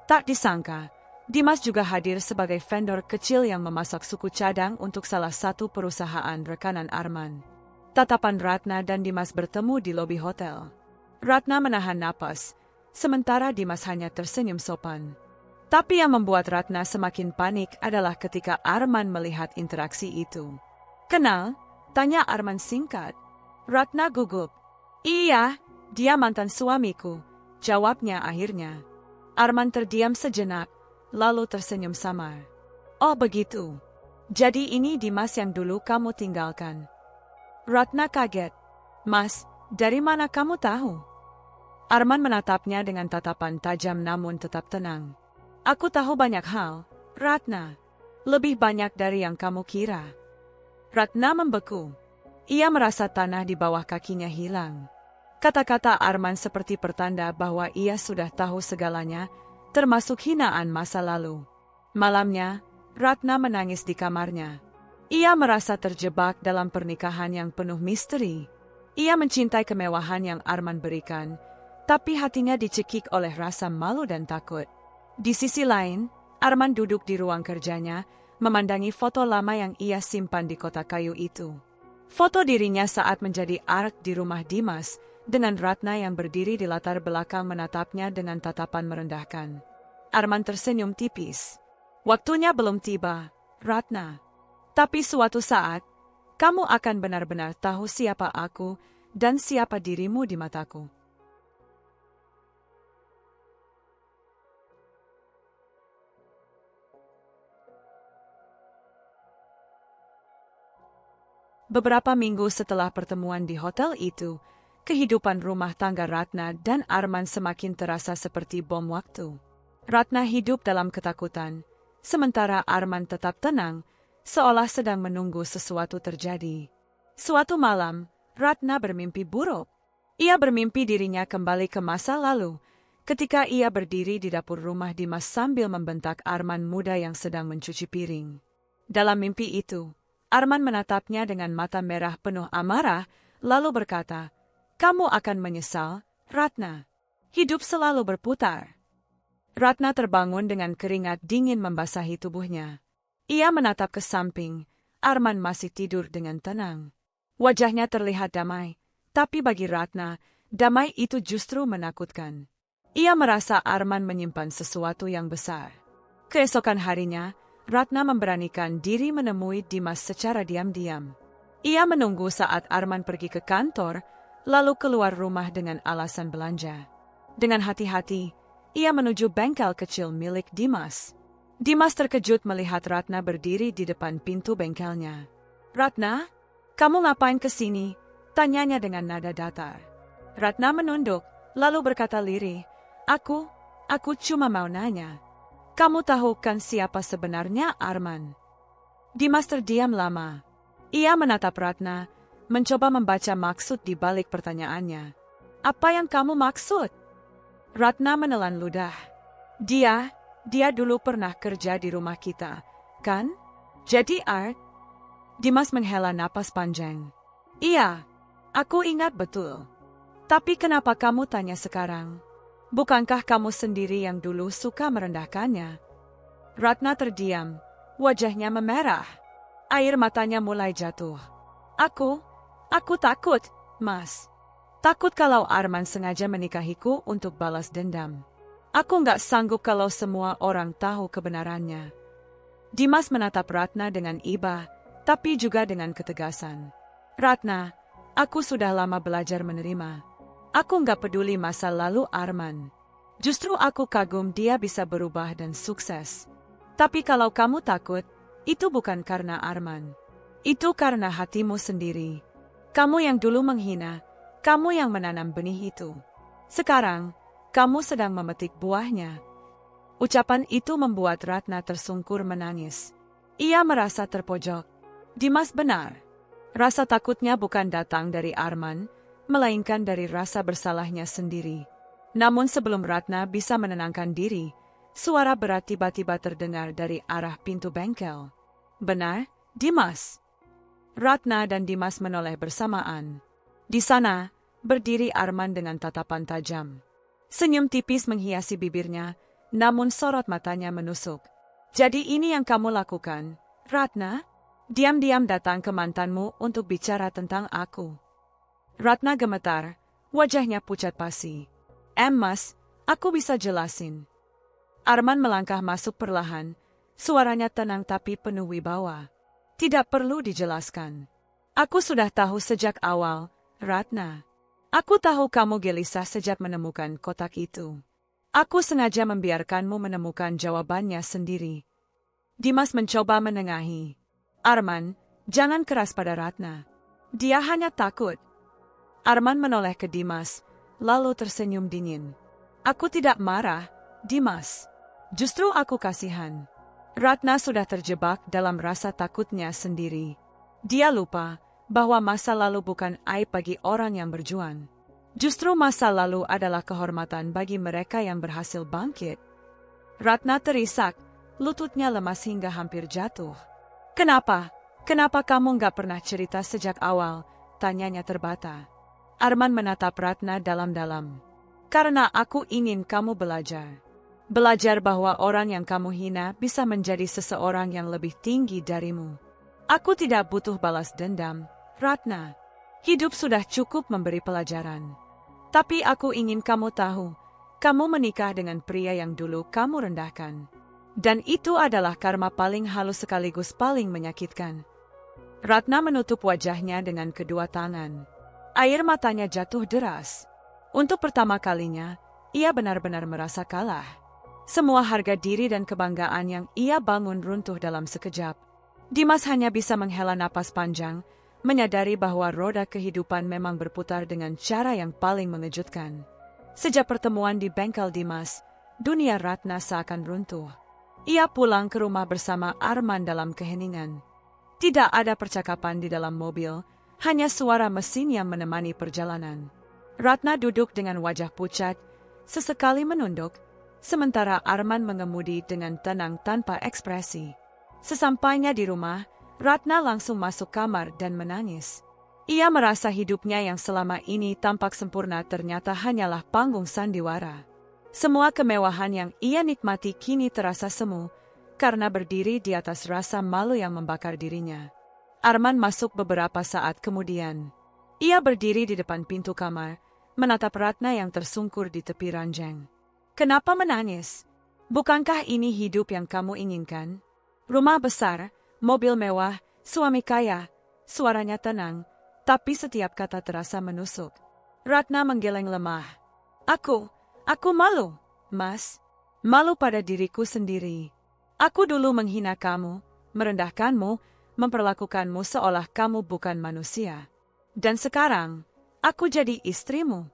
Tak disangka, Dimas juga hadir sebagai vendor kecil yang memasak suku cadang untuk salah satu perusahaan rekanan Arman. Tatapan Ratna dan Dimas bertemu di lobi hotel. Ratna menahan napas, sementara Dimas hanya tersenyum sopan. Tapi yang membuat Ratna semakin panik adalah ketika Arman melihat interaksi itu. "Kenal?" tanya Arman singkat. Ratna gugup. "Iya, dia mantan suamiku," jawabnya akhirnya. Arman terdiam sejenak, lalu tersenyum samar. "Oh begitu. Jadi ini Dimas yang dulu kamu tinggalkan." Ratna kaget. "Mas, dari mana kamu tahu?" Arman menatapnya dengan tatapan tajam namun tetap tenang. "Aku tahu banyak hal, Ratna. Lebih banyak dari yang kamu kira." Ratna membeku. Ia merasa tanah di bawah kakinya hilang. Kata-kata Arman seperti pertanda bahwa ia sudah tahu segalanya, termasuk hinaan masa lalu. Malamnya, Ratna menangis di kamarnya. Ia merasa terjebak dalam pernikahan yang penuh misteri. Ia mencintai kemewahan yang Arman berikan, tapi hatinya dicekik oleh rasa malu dan takut. Di sisi lain, Arman duduk di ruang kerjanya, memandangi foto lama yang ia simpan di kotak kayu itu. Foto dirinya saat menjadi ARK di rumah Dimas, dengan Ratna yang berdiri di latar belakang menatapnya dengan tatapan merendahkan. Arman tersenyum tipis. "Waktunya belum tiba, Ratna. Tapi suatu saat, kamu akan benar-benar tahu siapa aku dan siapa dirimu di mataku." Beberapa minggu setelah pertemuan di hotel itu, kehidupan rumah tangga Ratna dan Arman semakin terasa seperti bom waktu. Ratna hidup dalam ketakutan, sementara Arman tetap tenang, seolah sedang menunggu sesuatu terjadi. Suatu malam, Ratna bermimpi buruk. Ia bermimpi dirinya kembali ke masa lalu, ketika ia berdiri di dapur rumah Dimas sambil membentak Arman muda yang sedang mencuci piring. Dalam mimpi itu, Arman menatapnya dengan mata merah penuh amarah, lalu berkata, "Kamu akan menyesal, Ratna. Hidup selalu berputar." Ratna terbangun dengan keringat dingin membasahi tubuhnya. Ia menatap ke samping, Arman masih tidur dengan tenang. Wajahnya terlihat damai, tapi bagi Ratna, damai itu justru menakutkan. Ia merasa Arman menyimpan sesuatu yang besar. Keesokan harinya, Ratna memberanikan diri menemui Dimas secara diam-diam. Ia menunggu saat Arman pergi ke kantor, lalu keluar rumah dengan alasan belanja. Dengan hati-hati, ia menuju bengkel kecil milik Dimas. Dimas terkejut melihat Ratna berdiri di depan pintu bengkelnya. "Ratna, kamu ngapain ke sini?" tanyanya dengan nada datar. Ratna menunduk, lalu berkata lirih, Aku cuma mau nanya. Kamu tahu kan siapa sebenarnya Arman?" Dimas terdiam lama. Ia menatap Ratna, mencoba membaca maksud di balik pertanyaannya. "Apa yang kamu maksud?" Ratna menelan ludah. Dia dulu pernah kerja di rumah kita, kan? Jadi Art?" Dimas menghela napas panjang. "Iya, aku ingat betul. Tapi kenapa kamu tanya sekarang? Bukankah kamu sendiri yang dulu suka merendahkannya?" Ratna terdiam, Wajahnya memerah. Air matanya mulai jatuh. Aku takut, Mas. Takut kalau Arman sengaja menikahiku untuk balas dendam. Aku nggak sanggup kalau semua orang tahu kebenarannya. Dimas menatap Ratna dengan iba, tapi juga dengan ketegasan. Ratna, aku sudah lama belajar menerima. Aku nggak peduli masa lalu Arman. Justru aku kagum dia bisa berubah dan sukses. Tapi kalau kamu takut, itu bukan karena Arman. Itu karena hatimu sendiri. Kamu yang dulu menghina, kamu yang menanam benih itu. Sekarang, kamu sedang memetik buahnya. Ucapan itu membuat Ratna tersungkur menangis. Ia merasa terpojok. Dimas benar. Rasa takutnya bukan datang dari Arman, melainkan dari rasa bersalahnya sendiri. Namun sebelum Ratna bisa menenangkan diri, suara berat tiba-tiba terdengar dari arah pintu bengkel. Benar, Dimas. Ratna dan Dimas menoleh bersamaan. Di sana, berdiri Arman dengan tatapan tajam. Senyum tipis menghiasi bibirnya, namun sorot matanya menusuk. Jadi ini yang kamu lakukan, Ratna? Diam-diam datang ke mantanmu untuk bicara tentang aku. Ratna gemetar, wajahnya pucat pasi. Mas, aku bisa jelasin. Arman melangkah masuk perlahan, suaranya tenang tapi penuh wibawa. Tidak perlu dijelaskan. Aku sudah tahu sejak awal, Ratna. Aku tahu kamu gelisah sejak menemukan kotak itu. Aku sengaja membiarkanmu menemukan jawabannya sendiri. Dimas mencoba menengahi. Arman, jangan keras pada Ratna. Dia hanya takut. Arman menoleh ke Dimas, lalu tersenyum dingin. Aku tidak marah, Dimas. Justru aku kasihan. Ratna sudah terjebak dalam rasa takutnya sendiri. Dia lupa bahwa masa lalu bukan aib bagi orang yang berjuang. Justru masa lalu adalah kehormatan bagi mereka yang berhasil bangkit. Ratna terisak, lututnya lemas hingga hampir jatuh. Kenapa? Kenapa kamu nggak pernah cerita sejak awal? Tanyanya terbata. Arman menatap Ratna dalam-dalam. Karena aku ingin kamu belajar. Belajar bahwa orang yang kamu hina bisa menjadi seseorang yang lebih tinggi darimu. Aku tidak butuh balas dendam, Ratna. Hidup sudah cukup memberi pelajaran. Tapi aku ingin kamu tahu, kamu menikah dengan pria yang dulu kamu rendahkan. Dan itu adalah karma paling halus sekaligus paling menyakitkan. Ratna menutup wajahnya dengan kedua tangan. Air matanya jatuh deras. Untuk pertama kalinya, ia benar-benar merasa kalah. Semua harga diri dan kebanggaan yang ia bangun runtuh dalam sekejap. Dimas hanya bisa menghela napas panjang, menyadari bahwa roda kehidupan memang berputar dengan cara yang paling mengejutkan. Sejak pertemuan di bengkel Dimas, dunia Ratna seakan runtuh. Ia pulang ke rumah bersama Arman dalam keheningan. Tidak ada percakapan di dalam mobil, hanya suara mesin yang menemani perjalanan. Ratna duduk dengan wajah pucat, sesekali menunduk, sementara Arman mengemudi dengan tenang tanpa ekspresi. Sesampainya di rumah, Ratna langsung masuk kamar dan menangis. Ia merasa hidupnya yang selama ini tampak sempurna ternyata hanyalah panggung sandiwara. Semua kemewahan yang ia nikmati kini terasa semu, karena berdiri di atas rasa malu yang membakar dirinya. Arman masuk beberapa saat kemudian. Ia berdiri di depan pintu kamar, menatap Ratna yang tersungkur di tepi ranjang. Kenapa menangis? Bukankah ini hidup yang kamu inginkan? Rumah besar, mobil mewah, suami kaya, suaranya tenang, tapi setiap kata terasa menusuk. Ratna menggeleng lemah. Aku malu, Mas. Malu pada diriku sendiri. Aku dulu menghina kamu, merendahkanmu, memperlakukanmu seolah kamu bukan manusia. Dan sekarang, aku jadi istrimu.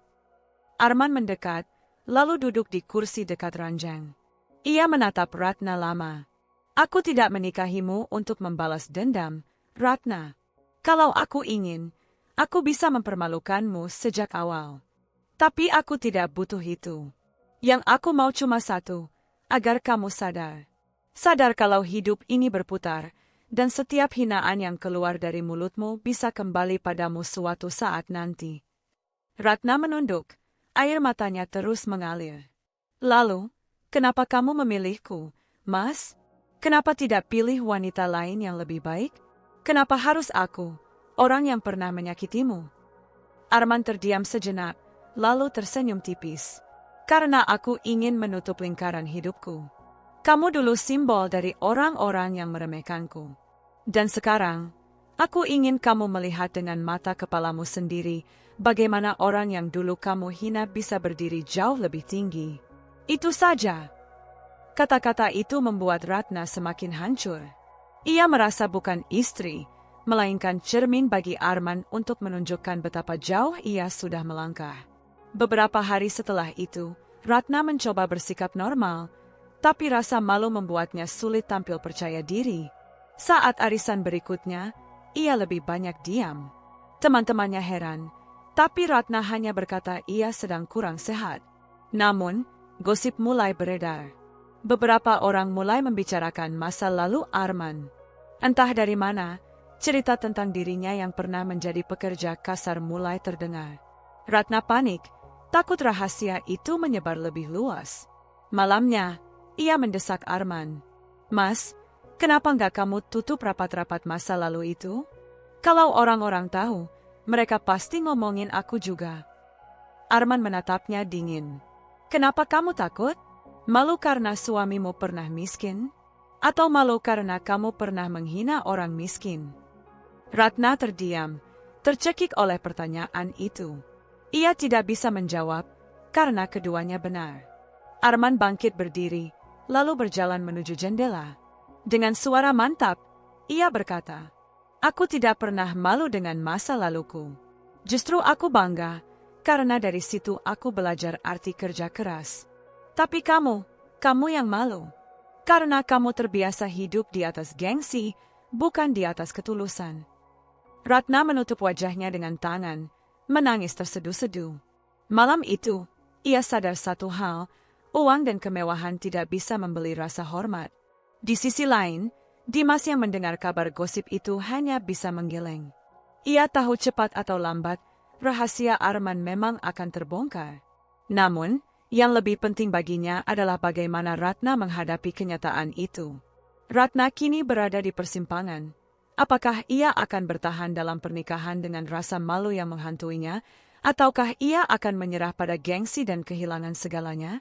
Arman mendekat, lalu duduk di kursi dekat ranjang. Ia menatap Ratna lama. Aku tidak menikahimu untuk membalas dendam, Ratna. Kalau aku ingin, aku bisa mempermalukanmu sejak awal. Tapi aku tidak butuh itu. Yang aku mau cuma satu, agar kamu sadar. Sadar kalau hidup ini berputar, dan setiap hinaan yang keluar dari mulutmu bisa kembali padamu suatu saat nanti. Ratna menunduk, air matanya terus mengalir. Lalu, kenapa kamu memilihku, Mas? Kenapa tidak pilih wanita lain yang lebih baik? Kenapa harus aku, orang yang pernah menyakitimu? Arman terdiam sejenak, lalu tersenyum tipis. Karena aku ingin menutup lingkaran hidupku. Kamu dulu simbol dari orang-orang yang meremehkanku. Dan sekarang, aku ingin kamu melihat dengan mata kepalamu sendiri bagaimana orang yang dulu kamu hina bisa berdiri jauh lebih tinggi. Itu saja. Kata-kata itu membuat Ratna semakin hancur. Ia merasa bukan istri, melainkan cermin bagi Arman untuk menunjukkan betapa jauh ia sudah melangkah. Beberapa hari setelah itu, Ratna mencoba bersikap normal, tapi rasa malu membuatnya sulit tampil percaya diri. Saat arisan berikutnya, ia lebih banyak diam. Teman-temannya heran, tapi Ratna hanya berkata ia sedang kurang sehat. Namun, gosip mulai beredar. Beberapa orang mulai membicarakan masa lalu Arman. Entah dari mana, cerita tentang dirinya yang pernah menjadi pekerja kasar mulai terdengar. Ratna panik, takut rahasia itu menyebar lebih luas. Malamnya, ia mendesak Arman. Mas, kenapa nggak kamu tutup rapat-rapat masa lalu itu? Kalau orang-orang tahu, mereka pasti ngomongin aku juga. Arman menatapnya dingin. Kenapa kamu takut? Malu karena suamimu pernah miskin? Atau malu karena kamu pernah menghina orang miskin? Ratna terdiam, tercekik oleh pertanyaan itu. Ia tidak bisa menjawab, karena keduanya benar. Arman bangkit berdiri, lalu berjalan menuju jendela. Dengan suara mantap, ia berkata, "Aku tidak pernah malu dengan masa laluku. Justru aku bangga, karena dari situ aku belajar arti kerja keras. Tapi kamu yang malu. Karena kamu terbiasa hidup di atas gengsi, bukan di atas ketulusan." Ratna menutup wajahnya dengan tangan, menangis terseduh-seduh. Malam itu, ia sadar satu hal, uang dan kemewahan tidak bisa membeli rasa hormat. Di sisi lain, Dimas yang mendengar kabar gosip itu hanya bisa menggeleng. Ia tahu cepat atau lambat, rahasia Arman memang akan terbongkar. Namun, yang lebih penting baginya adalah bagaimana Ratna menghadapi kenyataan itu. Ratna kini berada di persimpangan. Apakah ia akan bertahan dalam pernikahan dengan rasa malu yang menghantuinya, ataukah ia akan menyerah pada gengsi dan kehilangan segalanya?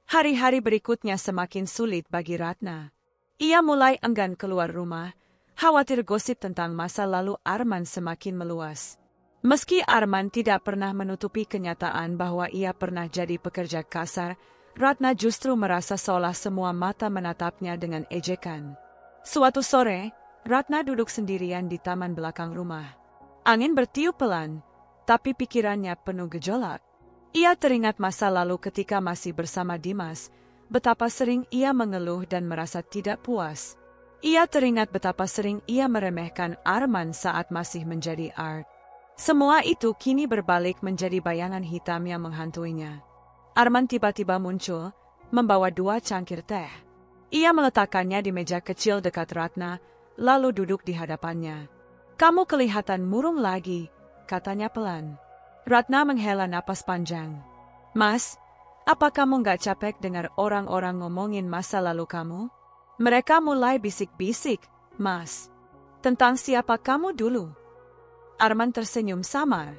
Hari-hari berikutnya semakin sulit bagi Ratna. Ia mulai enggan keluar rumah, khawatir gosip tentang masa lalu Arman semakin meluas. Meski Arman tidak pernah menutupi kenyataan bahwa ia pernah jadi pekerja kasar, Ratna justru merasa seolah semua mata menatapnya dengan ejekan. Suatu sore, Ratna duduk sendirian di taman belakang rumah. Angin bertiup pelan, tapi pikirannya penuh gejolak. Ia teringat masa lalu ketika masih bersama Dimas, betapa sering ia mengeluh dan merasa tidak puas. Ia teringat betapa sering ia meremehkan Arman saat masih menjadi Art. Semua itu kini berbalik menjadi bayangan hitam yang menghantuinya. Arman tiba-tiba muncul, membawa 2 cangkir teh. Ia meletakkannya di meja kecil dekat Ratna, lalu duduk di hadapannya. "Kamu kelihatan murung lagi," katanya pelan. Ratna menghela napas panjang. "Mas, apa kamu gak capek dengar orang-orang ngomongin masa lalu kamu? Mereka mulai bisik-bisik, Mas, tentang siapa kamu dulu." Arman tersenyum samar.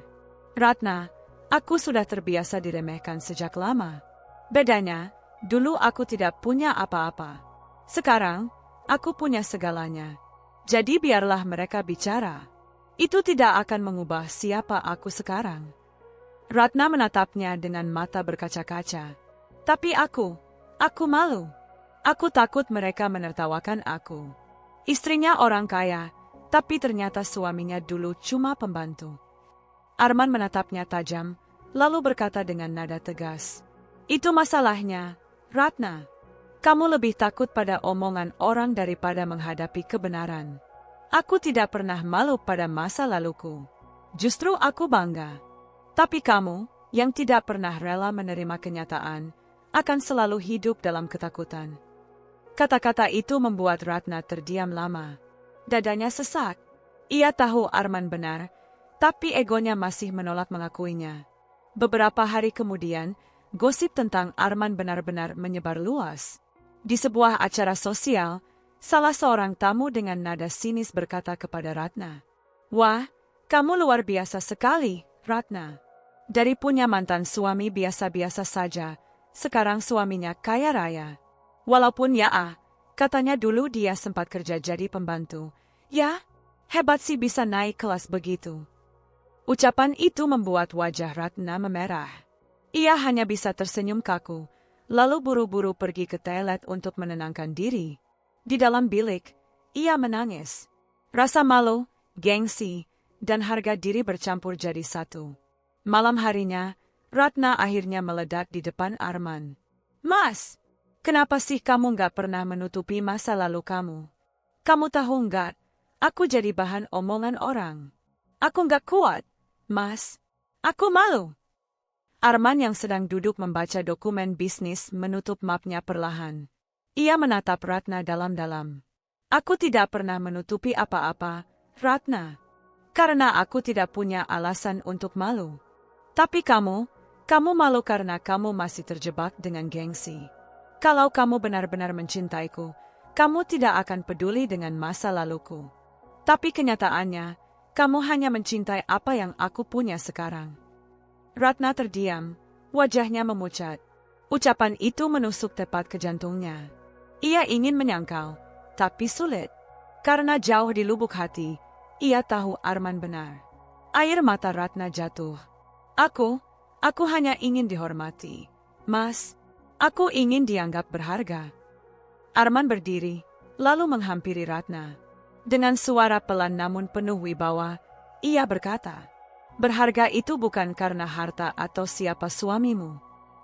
"Ratna, aku sudah terbiasa diremehkan sejak lama. Bedanya, dulu aku tidak punya apa-apa. Sekarang, aku punya segalanya. Jadi biarlah mereka bicara. Itu tidak akan mengubah siapa aku sekarang." Ratna menatapnya dengan mata berkaca-kaca. "Tapi aku malu. Aku takut mereka menertawakan aku. Istrinya orang kaya, tapi ternyata suaminya dulu cuma pembantu." Arman menatapnya tajam, lalu berkata dengan nada tegas, "Itu masalahnya, Ratna. Kamu lebih takut pada omongan orang daripada menghadapi kebenaran. Aku tidak pernah malu pada masa laluku. Justru aku bangga. Tapi kamu, yang tidak pernah rela menerima kenyataan, akan selalu hidup dalam ketakutan." Kata-kata itu membuat Ratna terdiam lama. Dadanya sesak. Ia tahu Arman benar, tapi egonya masih menolak mengakuinya. Beberapa hari kemudian, gosip tentang Arman benar-benar menyebar luas. Di sebuah acara sosial, salah seorang tamu dengan nada sinis berkata kepada Ratna, "Wah, kamu luar biasa sekali, Ratna. Dari punya mantan suami biasa-biasa saja, sekarang suaminya kaya raya. Walaupun katanya dulu dia sempat kerja jadi pembantu. Ya, hebat sih bisa naik kelas begitu." Ucapan itu membuat wajah Ratna memerah. Ia hanya bisa tersenyum kaku, lalu buru-buru pergi ke toilet untuk menenangkan diri. Di dalam bilik, ia menangis. Rasa malu, gengsi, dan harga diri bercampur jadi satu. Malam harinya, Ratna akhirnya meledak di depan Arman. "Mas, kenapa sih kamu gak pernah menutupi masa lalu kamu? Kamu tahu nggak, aku jadi bahan omongan orang. Aku nggak kuat, Mas. Aku malu." Arman yang sedang duduk membaca dokumen bisnis menutup mapnya perlahan. Ia menatap Ratna dalam-dalam. "Aku tidak pernah menutupi apa-apa, Ratna. Karena aku tidak punya alasan untuk malu. Tapi kamu malu karena kamu masih terjebak dengan gengsi. Kalau kamu benar-benar mencintaiku, kamu tidak akan peduli dengan masa laluku. Tapi kenyataannya, kamu hanya mencintai apa yang aku punya sekarang." Ratna terdiam, wajahnya memucat. Ucapan itu menusuk tepat ke jantungnya. Ia ingin menyangkal, tapi sulit. Karena jauh di lubuk hati, ia tahu Arman benar. Air mata Ratna jatuh. Aku hanya ingin dihormati. Mas, aku ingin dianggap berharga." Arman berdiri, lalu menghampiri Ratna. Dengan suara pelan namun penuh wibawa, ia berkata, "Berharga itu bukan karena harta atau siapa suamimu.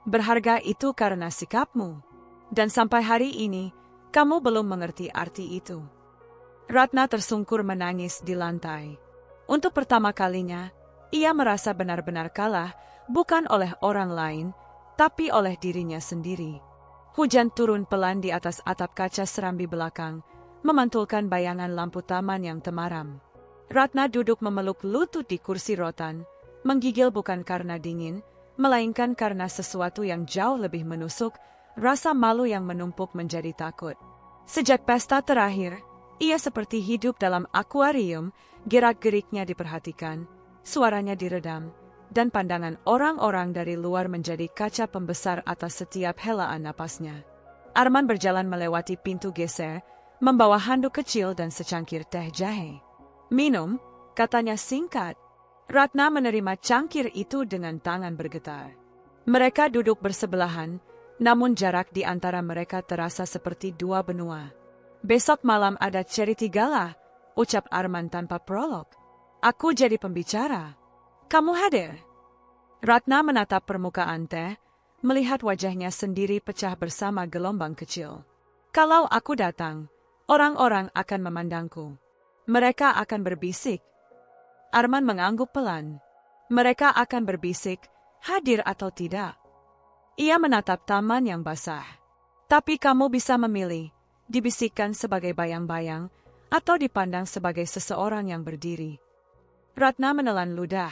Berharga itu karena sikapmu. Dan sampai hari ini, kamu belum mengerti arti itu." Ratna tersungkur menangis di lantai. Untuk pertama kalinya, ia merasa benar-benar kalah, bukan oleh orang lain, tapi oleh dirinya sendiri. Hujan turun pelan di atas atap kaca serambi belakang, memantulkan bayangan lampu taman yang temaram. Ratna duduk memeluk lutut di kursi rotan, menggigil bukan karena dingin, melainkan karena sesuatu yang jauh lebih menusuk, rasa malu yang menumpuk menjadi takut. Sejak pesta terakhir, ia seperti hidup dalam akuarium, gerak-geriknya diperhatikan, suaranya diredam, dan pandangan orang-orang dari luar menjadi kaca pembesar atas setiap helaan napasnya. Arman berjalan melewati pintu geser, membawa handuk kecil dan secangkir teh jahe. "Minum," katanya singkat. Ratna menerima cangkir itu dengan tangan bergetar. Mereka duduk bersebelahan, namun jarak di antara mereka terasa seperti dua benua. "Besok malam ada charity gala," ucap Arman tanpa prolog. "Aku jadi pembicara. Kamu hadir?" Ratna menatap permukaan teh, melihat wajahnya sendiri pecah bersama gelombang kecil. "Kalau aku datang, orang-orang akan memandangku. Mereka akan berbisik." Arman mengangguk pelan. "Mereka akan berbisik, hadir atau tidak." Ia menatap taman yang basah. "Tapi kamu bisa memilih, dibisikkan sebagai bayang-bayang, atau dipandang sebagai seseorang yang berdiri." Ratna menelan ludah.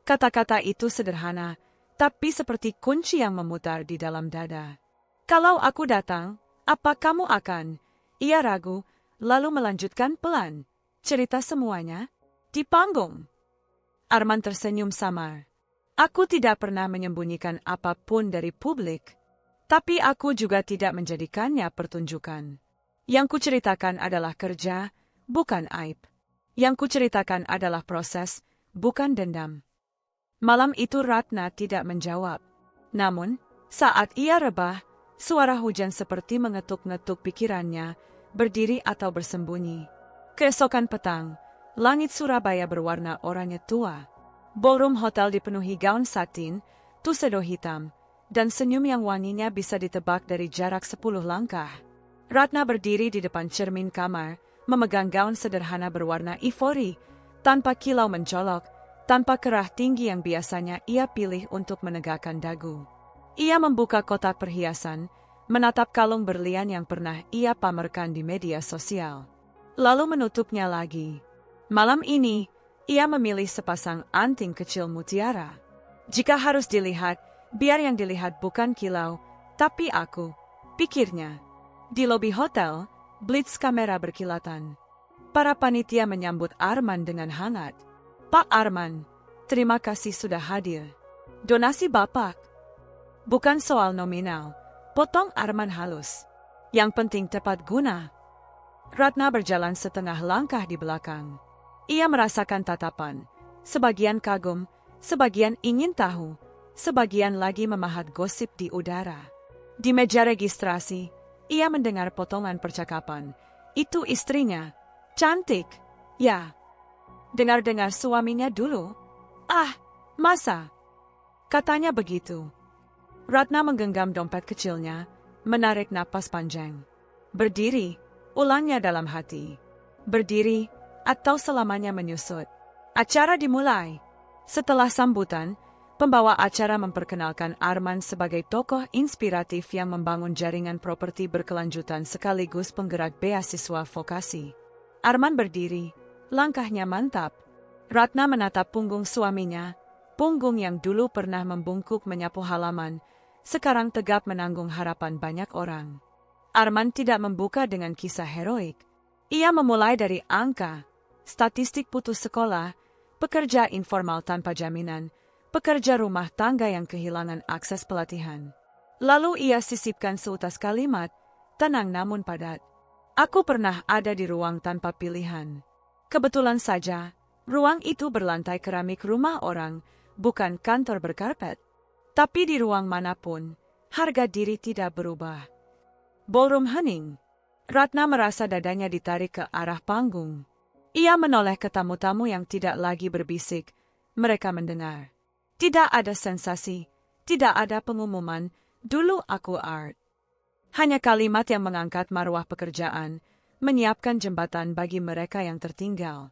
Kata-kata itu sederhana, tapi seperti kunci yang memutar di dalam dada. "Kalau aku datang, apa kamu akan?" Ia ragu, lalu melanjutkan pelan. "Cerita semuanya di panggung." Arman tersenyum samar. "Aku tidak pernah menyembunyikan apapun dari publik, tapi aku juga tidak menjadikannya pertunjukan. Yang kuceritakan adalah kerja, bukan aib. Yang kuceritakan adalah proses, bukan dendam." Malam itu Ratna tidak menjawab. Namun, saat ia rebah, suara hujan seperti mengetuk-ngetuk pikirannya, berdiri atau bersembunyi. Keesokan petang, langit Surabaya berwarna oranye tua. Ballroom hotel dipenuhi gaun satin, tuxedo hitam, dan senyum yang wanginya bisa ditebak dari jarak 10 langkah. Ratna berdiri di depan cermin kamar, memegang gaun sederhana berwarna ivory, tanpa kilau mencolok, tanpa kerah tinggi yang biasanya ia pilih untuk menegakkan dagu. Ia membuka kotak perhiasan, menatap kalung berlian yang pernah ia pamerkan di media sosial. Lalu menutupnya lagi. Malam ini, ia memilih sepasang anting kecil mutiara. Jika harus dilihat, Biar yang dilihat bukan kilau, tapi aku, pikirnya. Di lobi hotel, blitz kamera berkilatan. Para panitia menyambut Arman dengan hangat. Pak Arman, terima kasih sudah hadir. Donasi Bapak. Bukan soal nominal, potong Arman halus. Yang penting tepat guna. Ratna berjalan setengah langkah di belakang. Ia merasakan tatapan, sebagian kagum, sebagian ingin tahu, sebagian lagi memahat gosip di udara. Di meja registrasi, ia mendengar potongan percakapan. Itu istrinya. Cantik. Ya. Dengar-dengar suaminya dulu. Ah, masa? Katanya begitu. Ratna menggenggam dompet kecilnya, menarik napas panjang. Berdiri, ulangnya dalam hati. Berdiri, atau selamanya menyusut. Acara dimulai. Setelah sambutan, pembawa acara memperkenalkan Arman sebagai tokoh inspiratif yang membangun jaringan properti berkelanjutan sekaligus penggerak beasiswa vokasi. Arman berdiri, langkahnya mantap. Ratna menatap punggung suaminya, punggung yang dulu pernah membungkuk menyapu halaman, sekarang tegap menanggung harapan banyak orang. Arman tidak membuka dengan kisah heroik. Ia memulai dari angka, statistik putus sekolah, pekerja informal tanpa jaminan, pekerja rumah tangga yang kehilangan akses pelatihan. Lalu ia sisipkan seutas kalimat, tenang namun padat. Aku pernah ada di ruang tanpa pilihan. Kebetulan saja, ruang itu berlantai keramik rumah orang, bukan kantor berkarpet. Tapi di ruang manapun, harga diri tidak berubah. Ballroom hening. Ratna merasa dadanya ditarik ke arah panggung. Ia menoleh ke tamu-tamu yang tidak lagi berbisik. Mereka mendengar. Tidak ada sensasi, tidak ada pengumuman, dulu aku art. Hanya kalimat yang mengangkat marwah pekerjaan, menyiapkan jembatan bagi mereka yang tertinggal.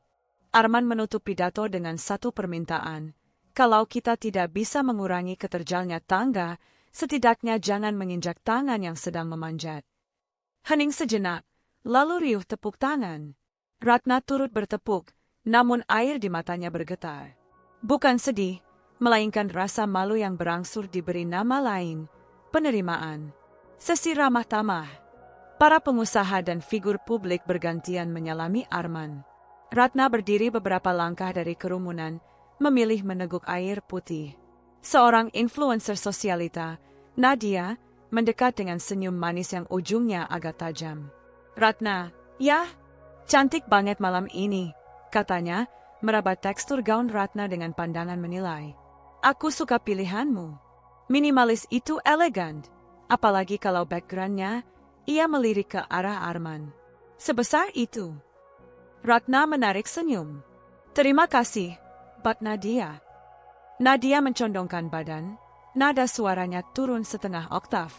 Arman menutup pidato dengan satu permintaan. Kalau kita tidak bisa mengurangi keterjalnya tangga, setidaknya jangan menginjak tangan yang sedang memanjat. Hening sejenak, lalu riuh tepuk tangan. Ratna turut bertepuk, namun air di matanya bergetar. Bukan sedih, melainkan rasa malu yang berangsur diberi nama lain, penerimaan. Sesi ramah tamah. Para pengusaha dan figur publik bergantian menyalami Arman. Ratna berdiri beberapa langkah dari kerumunan, memilih meneguk air putih. Seorang influencer sosialita, Nadia, mendekat dengan senyum manis yang ujungnya agak tajam. Ratna, ya, cantik banget malam ini, katanya, meraba tekstur gaun Ratna dengan pandangan menilai. Aku suka pilihanmu. Minimalis itu elegan. Apalagi kalau backgroundnya, ia melirik ke arah Arman. Sebesar itu. Ratna menarik senyum. Terima kasih, Bat Nadia. Nadia mencondongkan badan, nada suaranya turun setengah oktav,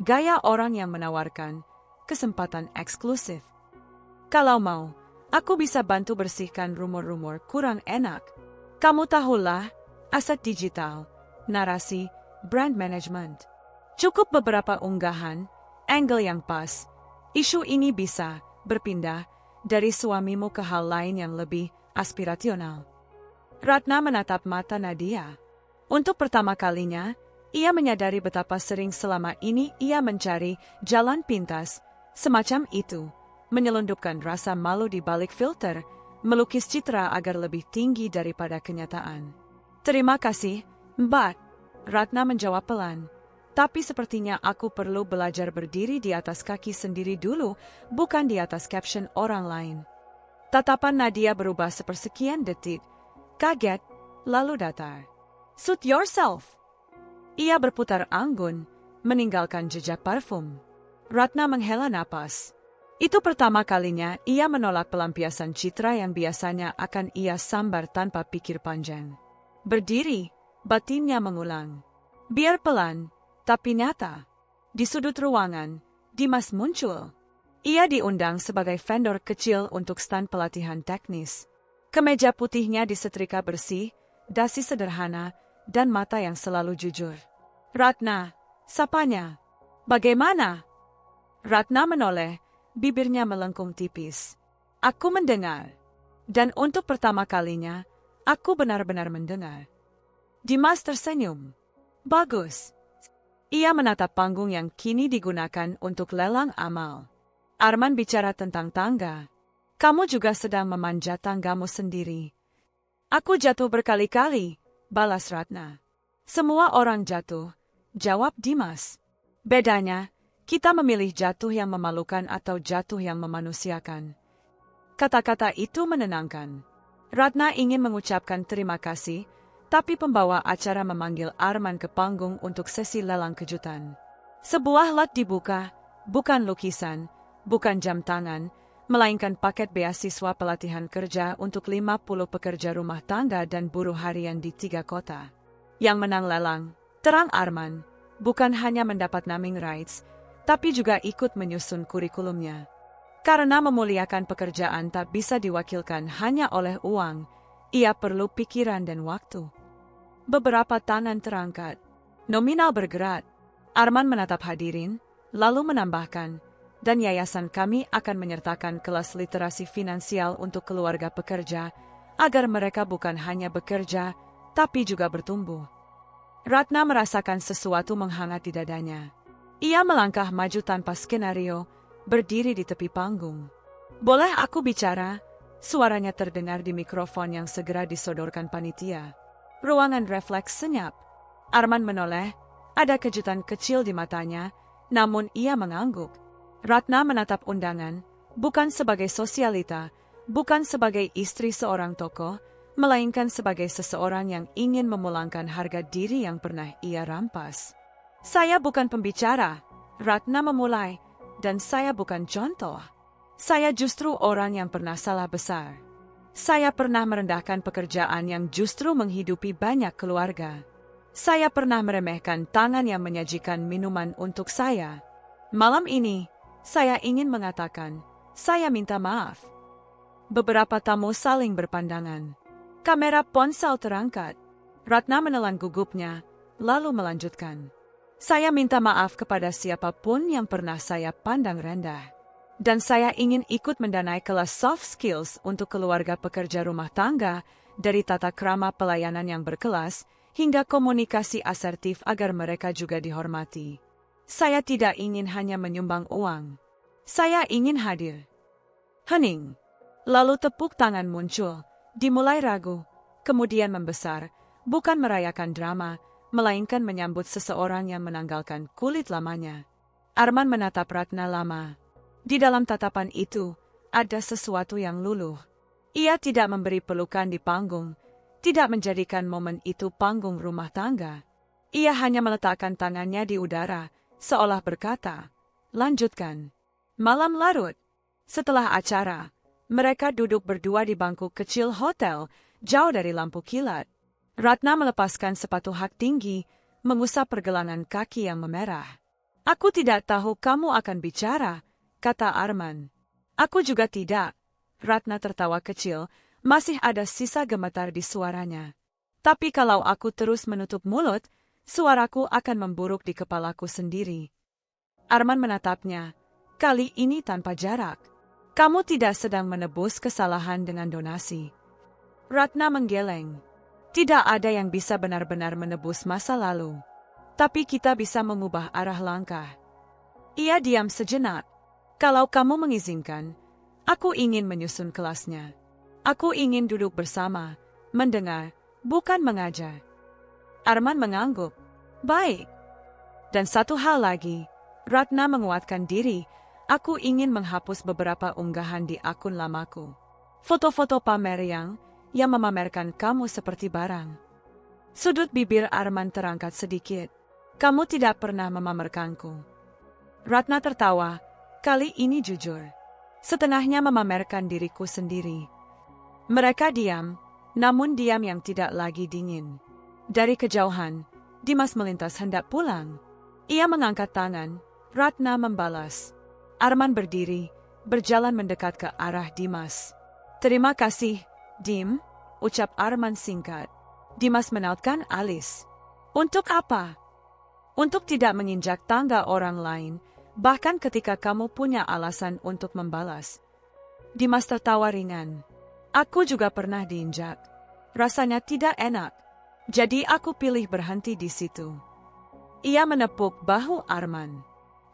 gaya orang yang menawarkan kesempatan eksklusif. Kalau mau, aku bisa bantu bersihkan rumor-rumor kurang enak. Kamu tahulah, aset digital, narasi, brand management. Cukup beberapa unggahan, angle yang pas, isu ini bisa berpindah dari suamimu ke hal lain yang lebih aspirasional. Ratna menatap mata Nadia. Untuk pertama kalinya, ia menyadari betapa sering selama ini ia mencari jalan pintas, semacam itu, menyelundupkan rasa malu di balik filter, melukis citra agar lebih tinggi daripada kenyataan. Terima kasih, Mbak. Ratna menjawab pelan. Tapi sepertinya aku perlu belajar berdiri di atas kaki sendiri dulu, bukan di atas caption orang lain. Tatapan Nadia berubah sepersekian detik, kaget, lalu datar. Suit yourself. Ia berputar anggun, meninggalkan jejak parfum. Ratna menghela napas. Itu pertama kalinya ia menolak pelampiasan citra yang biasanya akan ia sambar tanpa pikir panjang. Berdiri, batinnya mengulang. Biar pelan, tapi nyata. Di sudut ruangan, Dimas muncul. Ia diundang sebagai vendor kecil untuk stand pelatihan teknis. Kemeja putihnya disetrika bersih, dasi sederhana, dan mata yang selalu jujur. Ratna, sapanya. Bagaimana? Ratna menoleh, bibirnya melengkung tipis. Aku mendengar. Dan untuk pertama kalinya, aku benar-benar mendengar. Dimas tersenyum. Bagus. Ia menatap panggung yang kini digunakan untuk lelang amal. Arman bicara tentang tangga. Kamu juga sedang memanjat tanggamu sendiri. Aku jatuh berkali-kali, balas Ratna. Semua orang jatuh, jawab Dimas. Bedanya, kita memilih jatuh yang memalukan atau jatuh yang memanusiakan. Kata-kata itu menenangkan. Ratna ingin mengucapkan terima kasih, tapi pembawa acara memanggil Arman ke panggung untuk sesi lelang kejutan. Sebuah lot dibuka, bukan lukisan, bukan jam tangan, melainkan paket beasiswa pelatihan kerja untuk 50 pekerja rumah tangga dan buruh harian di 3 kota. Yang menang lelang, terang Arman, bukan hanya mendapat naming rights, tapi juga ikut menyusun kurikulumnya. Karena memuliakan pekerjaan tak bisa diwakilkan hanya oleh uang, ia perlu pikiran dan waktu. Beberapa tangan terangkat. Nominal bergerak. Arman menatap hadirin, lalu menambahkan, dan yayasan kami akan menyertakan kelas literasi finansial untuk keluarga pekerja, agar mereka bukan hanya bekerja, tapi juga bertumbuh. Ratna merasakan sesuatu menghangat di dadanya. Ia melangkah maju tanpa skenario, berdiri di tepi panggung. Boleh aku bicara? Suaranya terdengar di mikrofon yang segera disodorkan panitia. Ruangan refleks senyap. Arman menoleh, ada kejutan kecil di matanya, namun ia mengangguk. Ratna menatap undangan, bukan sebagai sosialita, bukan sebagai istri seorang tokoh, melainkan sebagai seseorang yang ingin memulangkan harga diri yang pernah ia rampas. Saya bukan pembicara, Ratna memulai, dan saya bukan contoh. Saya justru orang yang pernah salah besar. Saya pernah merendahkan pekerjaan yang justru menghidupi banyak keluarga. Saya pernah meremehkan tangan yang menyajikan minuman untuk saya. Malam ini, saya ingin mengatakan, saya minta maaf. Beberapa tamu saling berpandangan. Kamera ponsel terangkat. Ratna menelan gugupnya, lalu melanjutkan. Saya minta maaf kepada siapapun yang pernah saya pandang rendah. Dan saya ingin ikut mendanai kelas soft skills untuk keluarga pekerja rumah tangga, dari tata krama pelayanan yang berkelas, hingga komunikasi asertif agar mereka juga dihormati. Saya tidak ingin hanya menyumbang uang. Saya ingin hadir. Hening. Lalu tepuk tangan muncul, dimulai ragu, kemudian membesar, bukan merayakan drama, melainkan menyambut seseorang yang menanggalkan kulit lamanya. Arman menatap Ratna lama. Di dalam tatapan itu, ada sesuatu yang luluh. Ia tidak memberi pelukan di panggung, tidak menjadikan momen itu panggung rumah tangga. Ia hanya meletakkan tangannya di udara, seolah berkata, lanjutkan. Malam larut. Setelah acara, mereka duduk berdua di bangku kecil hotel, jauh dari lampu kilat. Ratna melepaskan sepatu hak tinggi, mengusap pergelangan kaki yang memerah. Aku tidak tahu kamu akan bicara, kata Arman. Aku juga tidak. Ratna tertawa kecil, masih ada sisa gemetar di suaranya. Tapi kalau aku terus menutup mulut, suaraku akan memburuk di kepalaku sendiri. Arman menatapnya, kali ini tanpa jarak. Kamu tidak sedang menebus kesalahan dengan donasi. Ratna menggeleng. Tidak ada yang bisa benar-benar menebus masa lalu. Tapi kita bisa mengubah arah langkah. Ia diam sejenak. Kalau kamu mengizinkan, aku ingin menyusun kelasnya. Aku ingin duduk bersama, mendengar, bukan mengajar. Arman mengangguk. Baik. Dan satu hal lagi, Ratna menguatkan diri, aku ingin menghapus beberapa unggahan di akun lamaku. Foto-foto pamer yang memamerkan kamu seperti barang. Sudut bibir Arman terangkat sedikit. Kamu tidak pernah memamerkanku. Ratna tertawa, kali ini jujur. Setengahnya memamerkan diriku sendiri. Mereka diam, namun diam yang tidak lagi dingin. Dari kejauhan, Dimas melintas hendak pulang. Ia mengangkat tangan, Ratna membalas. Arman berdiri, berjalan mendekat ke arah Dimas. Terima kasih, Dim, ucap Arman singkat. Dimas menautkan alis. Untuk apa? Untuk tidak menginjak tangga orang lain, bahkan ketika kamu punya alasan untuk membalas. Dimas tertawa ringan. Aku juga pernah diinjak. Rasanya tidak enak. Jadi aku pilih berhenti di situ. Ia menepuk bahu Arman.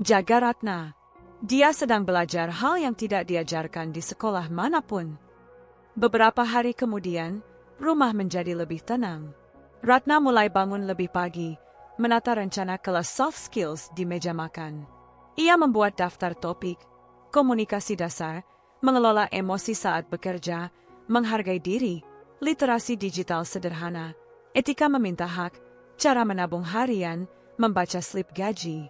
Jaga Ratna. Dia sedang belajar hal yang tidak diajarkan di sekolah manapun. Beberapa hari kemudian, rumah menjadi lebih tenang. Ratna mulai bangun lebih pagi, menata rencana kelas soft skills di meja makan. Ia membuat daftar topik, komunikasi dasar, mengelola emosi saat bekerja, menghargai diri, literasi digital sederhana, etika meminta hak, cara menabung harian, membaca slip gaji.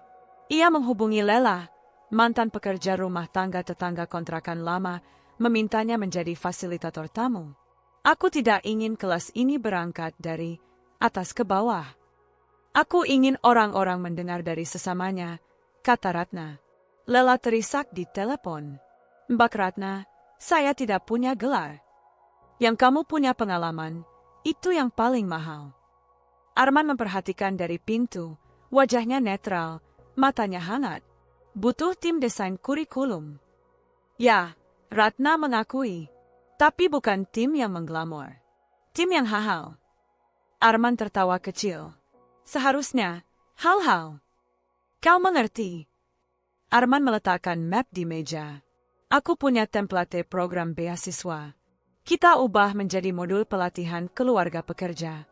Ia menghubungi Lela, mantan pekerja rumah tangga tetangga kontrakan lama, memintanya menjadi fasilitator tamu. Aku tidak ingin kelas ini berangkat dari atas ke bawah. Aku ingin orang-orang mendengar dari sesamanya, kata Ratna. Lela terisak di telepon. Mbak Ratna, saya tidak punya gelar. Yang kamu punya pengalaman, itu yang paling mahal. Arman memperhatikan dari pintu, wajahnya netral, matanya hangat. Butuh tim desain kurikulum. Ya, Ratna mengakui. Tapi bukan tim yang mengglamor. Tim yang hal-hal. Arman tertawa kecil. Seharusnya, hal-hal. Kau mengerti. Arman meletakkan map di meja. Aku punya template program beasiswa. Kita ubah menjadi modul pelatihan keluarga pekerja.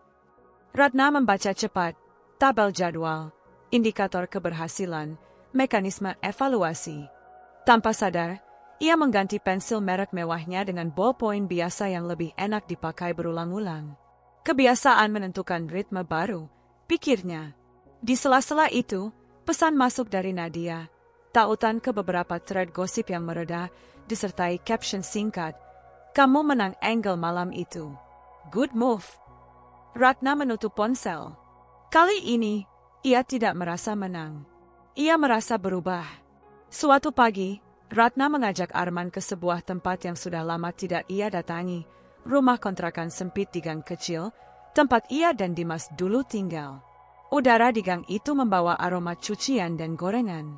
Ratna membaca cepat, tabel jadwal, indikator keberhasilan, mekanisme evaluasi. Tanpa sadar, ia mengganti pensil merek mewahnya dengan ballpoint biasa yang lebih enak dipakai berulang-ulang. Kebiasaan menentukan ritme baru, pikirnya. Di sela-sela itu, pesan masuk dari Nadia, tautan ke beberapa thread gosip yang mereda, disertai caption singkat, "Kamu menang angle malam itu. Good move." Ratna menutup ponsel. Kali ini, ia tidak merasa menang. Ia merasa berubah. Suatu pagi, Ratna mengajak Arman ke sebuah tempat yang sudah lama tidak ia datangi, rumah kontrakan sempit di gang kecil, tempat ia dan Dimas dulu tinggal. Udara di gang itu membawa aroma cucian dan gorengan.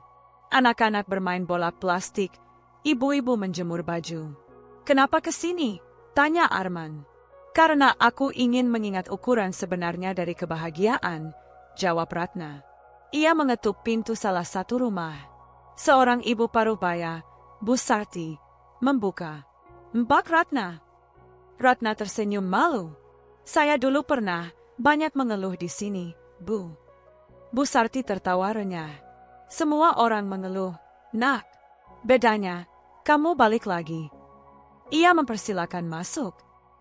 Anak-anak bermain bola plastik, ibu-ibu menjemur baju. "Kenapa ke sini?" tanya Arman. "Karena aku ingin mengingat ukuran sebenarnya dari kebahagiaan," jawab Ratna. Ia mengetuk pintu salah satu rumah. Seorang ibu parubaya, Bu Sarti, membuka. "Mbak Ratna." Ratna tersenyum malu. "Saya dulu pernah banyak mengeluh di sini, Bu." Bu Sarti tertawa renyah. "Semua orang mengeluh, Nak. Bedanya, kamu balik lagi." Ia mempersilakan masuk.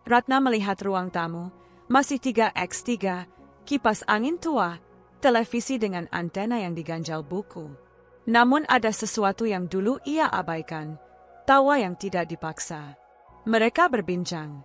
Ratna melihat ruang tamu, masih 3x3, kipas angin tua, televisi dengan antena yang diganjal buku. Namun ada sesuatu yang dulu ia abaikan, tawa yang tidak dipaksa. Mereka berbincang.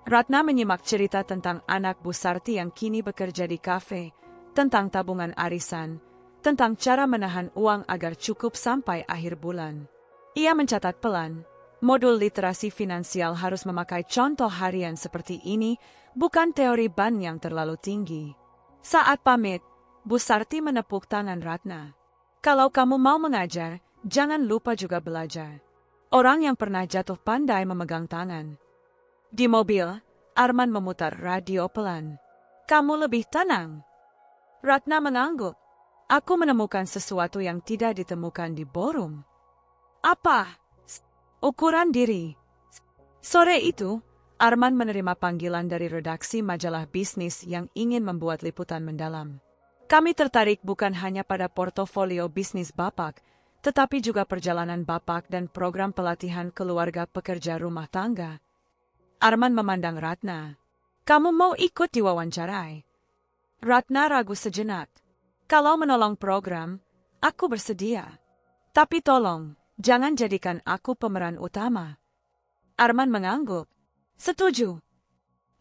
Ratna menyimak cerita tentang anak Bu Sarti yang kini bekerja di kafe, tentang tabungan arisan, tentang cara menahan uang agar cukup sampai akhir bulan. Ia mencatat pelan, modul literasi finansial harus memakai contoh harian seperti ini, bukan teori ban yang terlalu tinggi. Saat pamit, Bu Sarti menepuk tangan Ratna. "Kalau kamu mau mengajar, jangan lupa juga belajar." Orang yang pernah jatuh pandai memegang tangan. Di mobil, Arman memutar radio pelan. "Kamu lebih tenang." Ratna mengangguk. "Aku menemukan sesuatu yang tidak ditemukan di ballroom." "Apa?" "Ukuran diri." Sore itu, Arman menerima panggilan dari redaksi majalah bisnis yang ingin membuat liputan mendalam. "Kami tertarik bukan hanya pada portofolio bisnis Bapak, tetapi juga perjalanan Bapak dan program pelatihan keluarga pekerja rumah tangga." Arman memandang Ratna. "Kamu mau ikut diwawancarai?" Ratna ragu sejenak. "Kalau menolong program, aku bersedia. Tapi tolong, jangan jadikan aku pemeran utama." Arman mengangguk. "Setuju."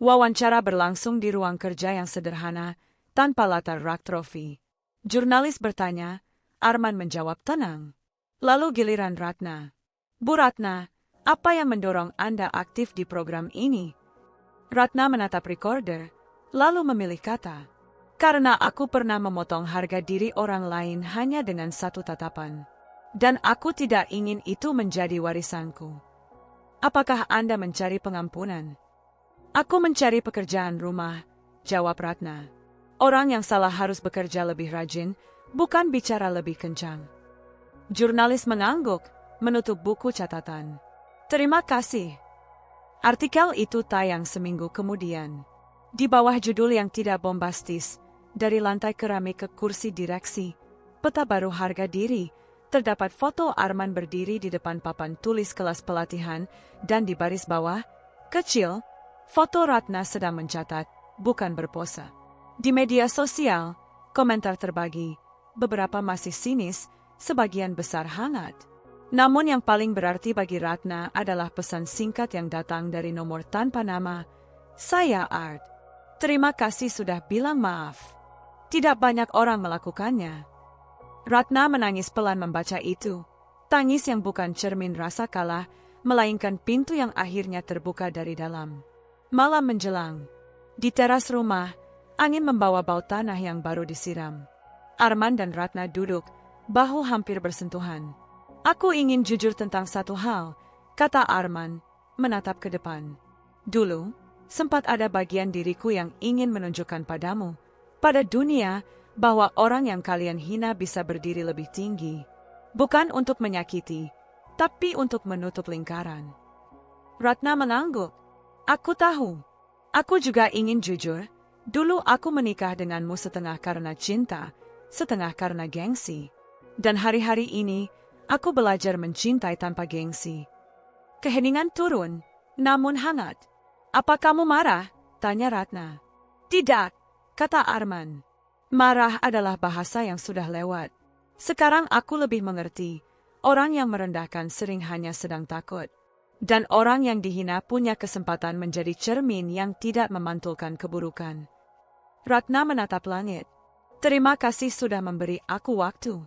Wawancara berlangsung di ruang kerja yang sederhana, tanpa latar rak trofi. Jurnalis bertanya, Arman menjawab tenang. Lalu giliran Ratna. "Bu Ratna, apa yang mendorong Anda aktif di program ini?" Ratna menatap recorder, lalu memilih kata. "Karena aku pernah memotong harga diri orang lain hanya dengan satu tatapan. Dan aku tidak ingin itu menjadi warisanku." "Apakah Anda mencari pengampunan?" "Aku mencari pekerjaan rumah," jawab Ratna. Orang yang salah harus bekerja lebih rajin, bukan bicara lebih kencang. Jurnalis mengangguk, menutup buku catatan. Terima kasih. Artikel itu tayang seminggu kemudian. Di bawah judul yang tidak bombastis, dari lantai keramik ke kursi direksi, peta baru harga diri, terdapat foto Arman berdiri di depan papan tulis kelas pelatihan, dan di baris bawah, kecil, foto Ratna sedang mencatat, bukan berpose. Di media sosial, komentar terbagi, beberapa masih sinis, sebagian besar hangat. Namun yang paling berarti bagi Ratna adalah pesan singkat yang datang dari nomor tanpa nama, "Saya Art. Terima kasih sudah bilang maaf." Tidak banyak orang melakukannya. Ratna menangis pelan membaca itu. Tangis yang bukan cermin rasa kalah, melainkan pintu yang akhirnya terbuka dari dalam. Malam menjelang. Di teras rumah, angin membawa bau tanah yang baru disiram. Arman dan Ratna duduk, bahu hampir bersentuhan. "Aku ingin jujur tentang satu hal," kata Arman, menatap ke depan. "Dulu, sempat ada bagian diriku yang ingin menunjukkan padamu, pada dunia, bahwa orang yang kalian hina bisa berdiri lebih tinggi. Bukan untuk menyakiti, tapi untuk menutup lingkaran." Ratna mengangguk. "Aku tahu. Aku juga ingin jujur. Dulu aku menikah denganmu setengah karena cinta, setengah karena gengsi. Dan hari-hari ini, aku belajar mencintai tanpa gengsi." Keheningan turun, namun hangat. "Apa kamu marah?" tanya Ratna. "Tidak," kata Arman. "Marah adalah bahasa yang sudah lewat. Sekarang aku lebih mengerti, orang yang merendahkan sering hanya sedang takut. Dan orang yang dihina punya kesempatan menjadi cermin yang tidak memantulkan keburukan." Ratna menatap langit. "Terima kasih sudah memberi aku waktu."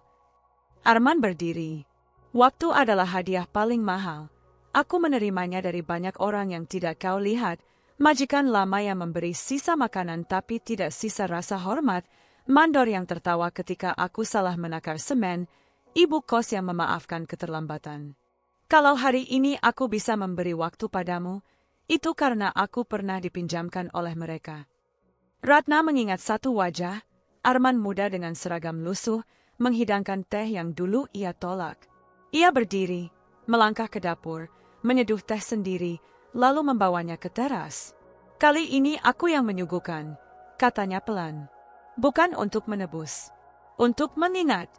Arman berdiri. "Waktu adalah hadiah paling mahal. Aku menerimanya dari banyak orang yang tidak kau lihat, majikan lama yang memberi sisa makanan tapi tidak sisa rasa hormat, mandor yang tertawa ketika aku salah menakar semen, ibu kos yang memaafkan keterlambatan. Kalau hari ini aku bisa memberi waktu padamu, itu karena aku pernah dipinjamkan oleh mereka." Ratna mengingat satu wajah, Arman muda dengan seragam lusuh, menghidangkan teh yang dulu ia tolak. Ia berdiri, melangkah ke dapur, menyeduh teh sendiri, lalu membawanya ke teras. "Kali ini aku yang menyuguhkan," katanya pelan. "Bukan untuk menebus, untuk mengingat."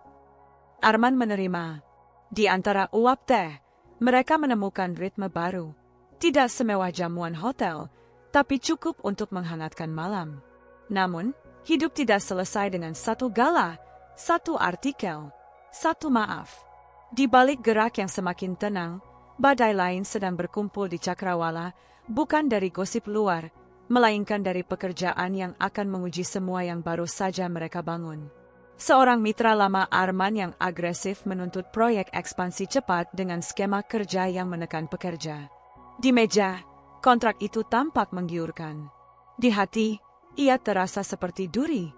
Arman menerima. Di antara uap teh, mereka menemukan ritme baru. Tidak semewah jamuan hotel, tapi cukup untuk menghangatkan malam. Namun, hidup tidak selesai dengan satu gala, satu artikel, satu maaf. Di balik gerak yang semakin tenang, badai lain sedang berkumpul di Cakrawala, bukan dari gosip luar, melainkan dari pekerjaan yang akan menguji semua yang baru saja mereka bangun. Seorang mitra lama Arman yang agresif menuntut proyek ekspansi cepat dengan skema kerja yang menekan pekerja. Di meja, kontrak itu tampak menggiurkan. Di hati, ia terasa seperti duri.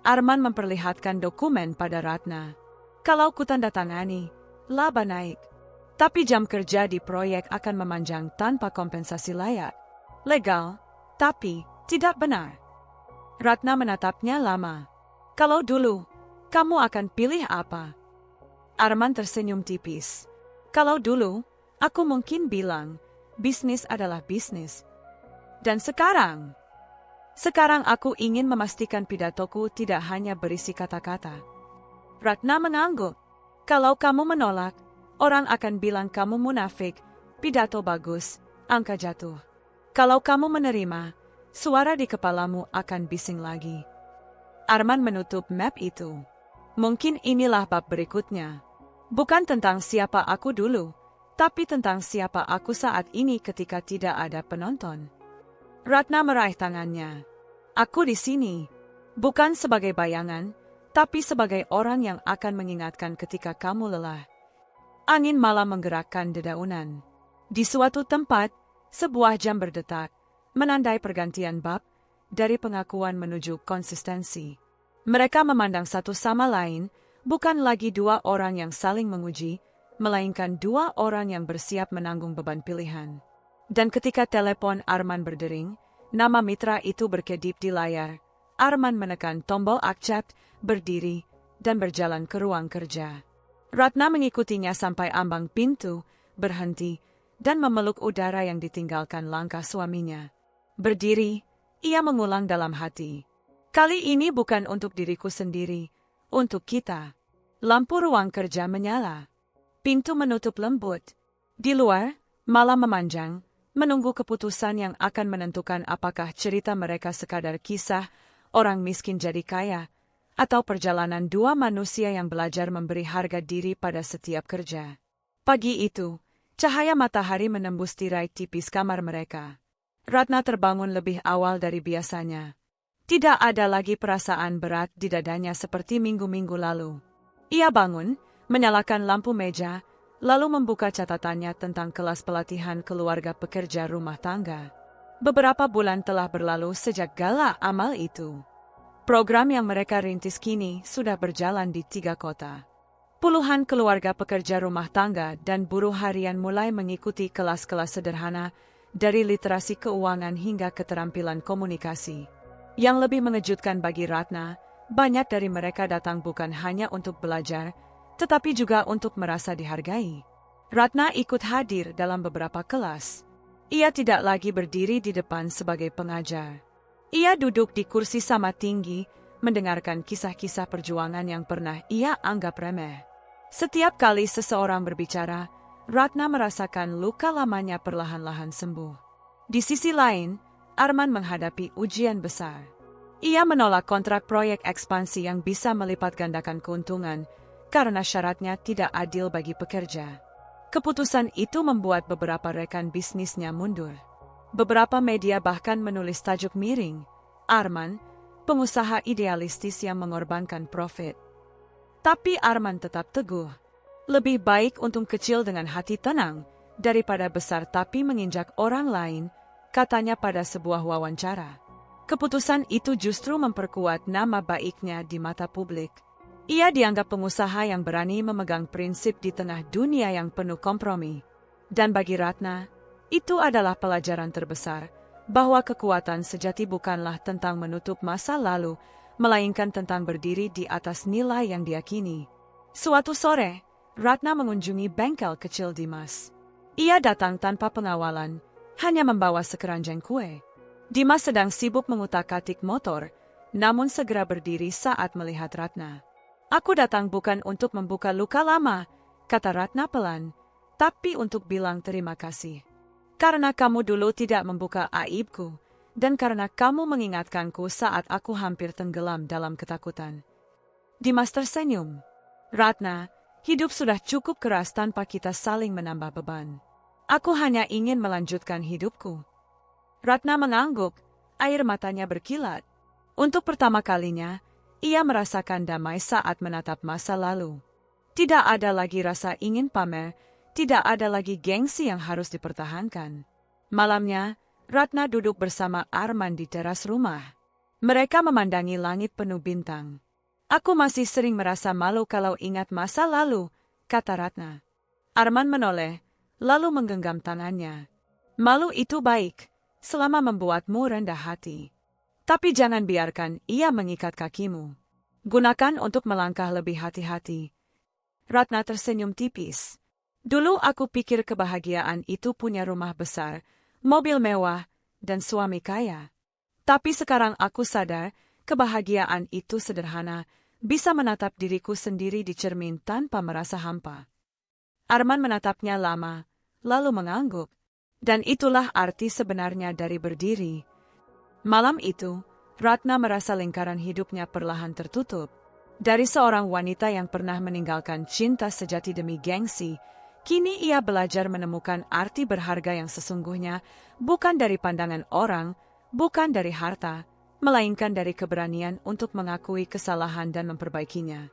Arman memperlihatkan dokumen pada Ratna. "Kalau kutandatangani, laba naik. Tapi jam kerja di proyek akan memanjang tanpa kompensasi layak. Legal, tapi tidak benar." Ratna menatapnya lama. "Kalau dulu, kamu akan pilih apa?" Arman tersenyum tipis. "Kalau dulu, aku mungkin bilang, bisnis adalah bisnis. Dan sekarang? Sekarang aku ingin memastikan pidatoku tidak hanya berisi kata-kata." Ratna mengangguk. "Kalau kamu menolak, orang akan bilang kamu munafik, pidato bagus, angka jatuh. Kalau kamu menerima, suara di kepalamu akan bising lagi." Arman menutup map itu. "Mungkin inilah bab berikutnya. Bukan tentang siapa aku dulu, tapi tentang siapa aku saat ini ketika tidak ada penonton." Ratna meraih tangannya. "Aku di sini, bukan sebagai bayangan, tapi sebagai orang yang akan mengingatkan ketika kamu lelah." Angin malam menggerakkan dedaunan. Di suatu tempat, sebuah jam berdetak, menandai pergantian bab, dari pengakuan menuju konsistensi. Mereka memandang satu sama lain, bukan lagi dua orang yang saling menguji, melainkan dua orang yang bersiap menanggung beban pilihan. Dan ketika telepon Arman berdering, nama mitra itu berkedip di layar. Arman menekan tombol accept, berdiri, dan berjalan ke ruang kerja. Ratna mengikutinya sampai ambang pintu, berhenti, dan memeluk udara yang ditinggalkan langkah suaminya. Berdiri, ia mengulang dalam hati. Kali ini bukan untuk diriku sendiri, untuk kita. Lampu ruang kerja menyala. Pintu menutup lembut. Di luar, malam memanjang, menunggu keputusan yang akan menentukan apakah cerita mereka sekadar kisah orang miskin jadi kaya, atau perjalanan dua manusia yang belajar memberi harga diri pada setiap kerja. Pagi itu, cahaya matahari menembus tirai tipis kamar mereka. Ratna terbangun lebih awal dari biasanya. Tidak ada lagi perasaan berat di dadanya seperti minggu-minggu lalu. Ia bangun, menyalakan lampu meja, lalu membuka catatannya tentang kelas pelatihan keluarga pekerja rumah tangga. Beberapa bulan telah berlalu sejak gala amal itu. Program yang mereka rintis kini sudah berjalan di 3 kota. Puluhan keluarga pekerja rumah tangga dan buruh harian mulai mengikuti kelas-kelas sederhana, dari literasi keuangan hingga keterampilan komunikasi. Yang lebih mengejutkan bagi Ratna, banyak dari mereka datang bukan hanya untuk belajar, tetapi juga untuk merasa dihargai. Ratna ikut hadir dalam beberapa kelas. Ia tidak lagi berdiri di depan sebagai pengajar. Ia duduk di kursi sama tinggi, mendengarkan kisah-kisah perjuangan yang pernah ia anggap remeh. Setiap kali seseorang berbicara, Ratna merasakan luka lamanya perlahan-lahan sembuh. Di sisi lain, Arman menghadapi ujian besar. Ia menolak kontrak proyek ekspansi yang bisa melipat gandakan keuntungan karena syaratnya tidak adil bagi pekerja. Keputusan itu membuat beberapa rekan bisnisnya mundur. Beberapa media bahkan menulis tajuk miring, Arman, pengusaha idealistis yang mengorbankan profit. Tapi Arman tetap teguh. Lebih baik untung kecil dengan hati tenang, daripada besar tapi menginjak orang lain, katanya pada sebuah wawancara. Keputusan itu justru memperkuat nama baiknya di mata publik. Ia dianggap pengusaha yang berani memegang prinsip di tengah dunia yang penuh kompromi. Dan bagi Ratna, itu adalah pelajaran terbesar, bahwa kekuatan sejati bukanlah tentang menutup masa lalu, melainkan tentang berdiri di atas nilai yang diyakini. Suatu sore, Ratna mengunjungi bengkel kecil Dimas. Ia datang tanpa pengawalan, hanya membawa sekeranjang kue. Dimas sedang sibuk mengutak-atik motor, namun segera berdiri saat melihat Ratna. "Aku datang bukan untuk membuka luka lama," kata Ratna pelan, "tapi untuk bilang terima kasih. Karena kamu dulu tidak membuka aibku, dan karena kamu mengingatkanku saat aku hampir tenggelam dalam ketakutan." Dimas tersenyum. "Ratna, hidup sudah cukup keras tanpa kita saling menambah beban. Aku hanya ingin melanjutkan hidupku." Ratna mengangguk, air matanya berkilat. Untuk pertama kalinya, ia merasakan damai saat menatap masa lalu. Tidak ada lagi rasa ingin pamer, tidak ada lagi gengsi yang harus dipertahankan. Malamnya, Ratna duduk bersama Arman di teras rumah. Mereka memandangi langit penuh bintang. "Aku masih sering merasa malu kalau ingat masa lalu," kata Ratna. Arman menoleh, lalu menggenggam tangannya. "Malu itu baik, selama membuatmu rendah hati. Tapi jangan biarkan ia mengikat kakimu. Gunakan untuk melangkah lebih hati-hati." Ratna tersenyum tipis. "Dulu aku pikir kebahagiaan itu punya rumah besar, mobil mewah, dan suami kaya. Tapi sekarang aku sadar, kebahagiaan itu sederhana, bisa menatap diriku sendiri di cermin tanpa merasa hampa." Arman menatapnya lama, lalu mengangguk. Dan itulah arti sebenarnya dari berdiri. Malam itu, Ratna merasa lingkaran hidupnya perlahan tertutup. Dari seorang wanita yang pernah meninggalkan cinta sejati demi gengsi, kini ia belajar menemukan arti berharga yang sesungguhnya, bukan dari pandangan orang, bukan dari harta, melainkan dari keberanian untuk mengakui kesalahan dan memperbaikinya.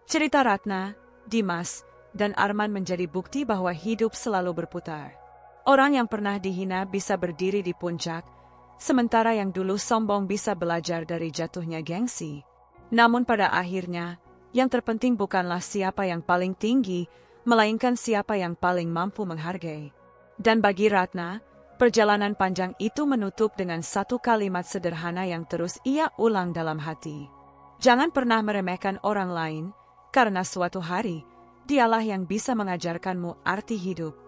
Cerita Ratna, Dimas, dan Arman menjadi bukti bahwa hidup selalu berputar. Orang yang pernah dihina bisa berdiri di puncak, sementara yang dulu sombong bisa belajar dari jatuhnya gengsi. Namun pada akhirnya, yang terpenting bukanlah siapa yang paling tinggi, melainkan siapa yang paling mampu menghargai. Dan bagi Ratna, Perjalanan panjang itu menutup dengan satu kalimat sederhana yang terus ia ulang dalam hati. Jangan pernah meremehkan orang lain, karena suatu hari, dialah yang bisa mengajarkanmu arti hidup.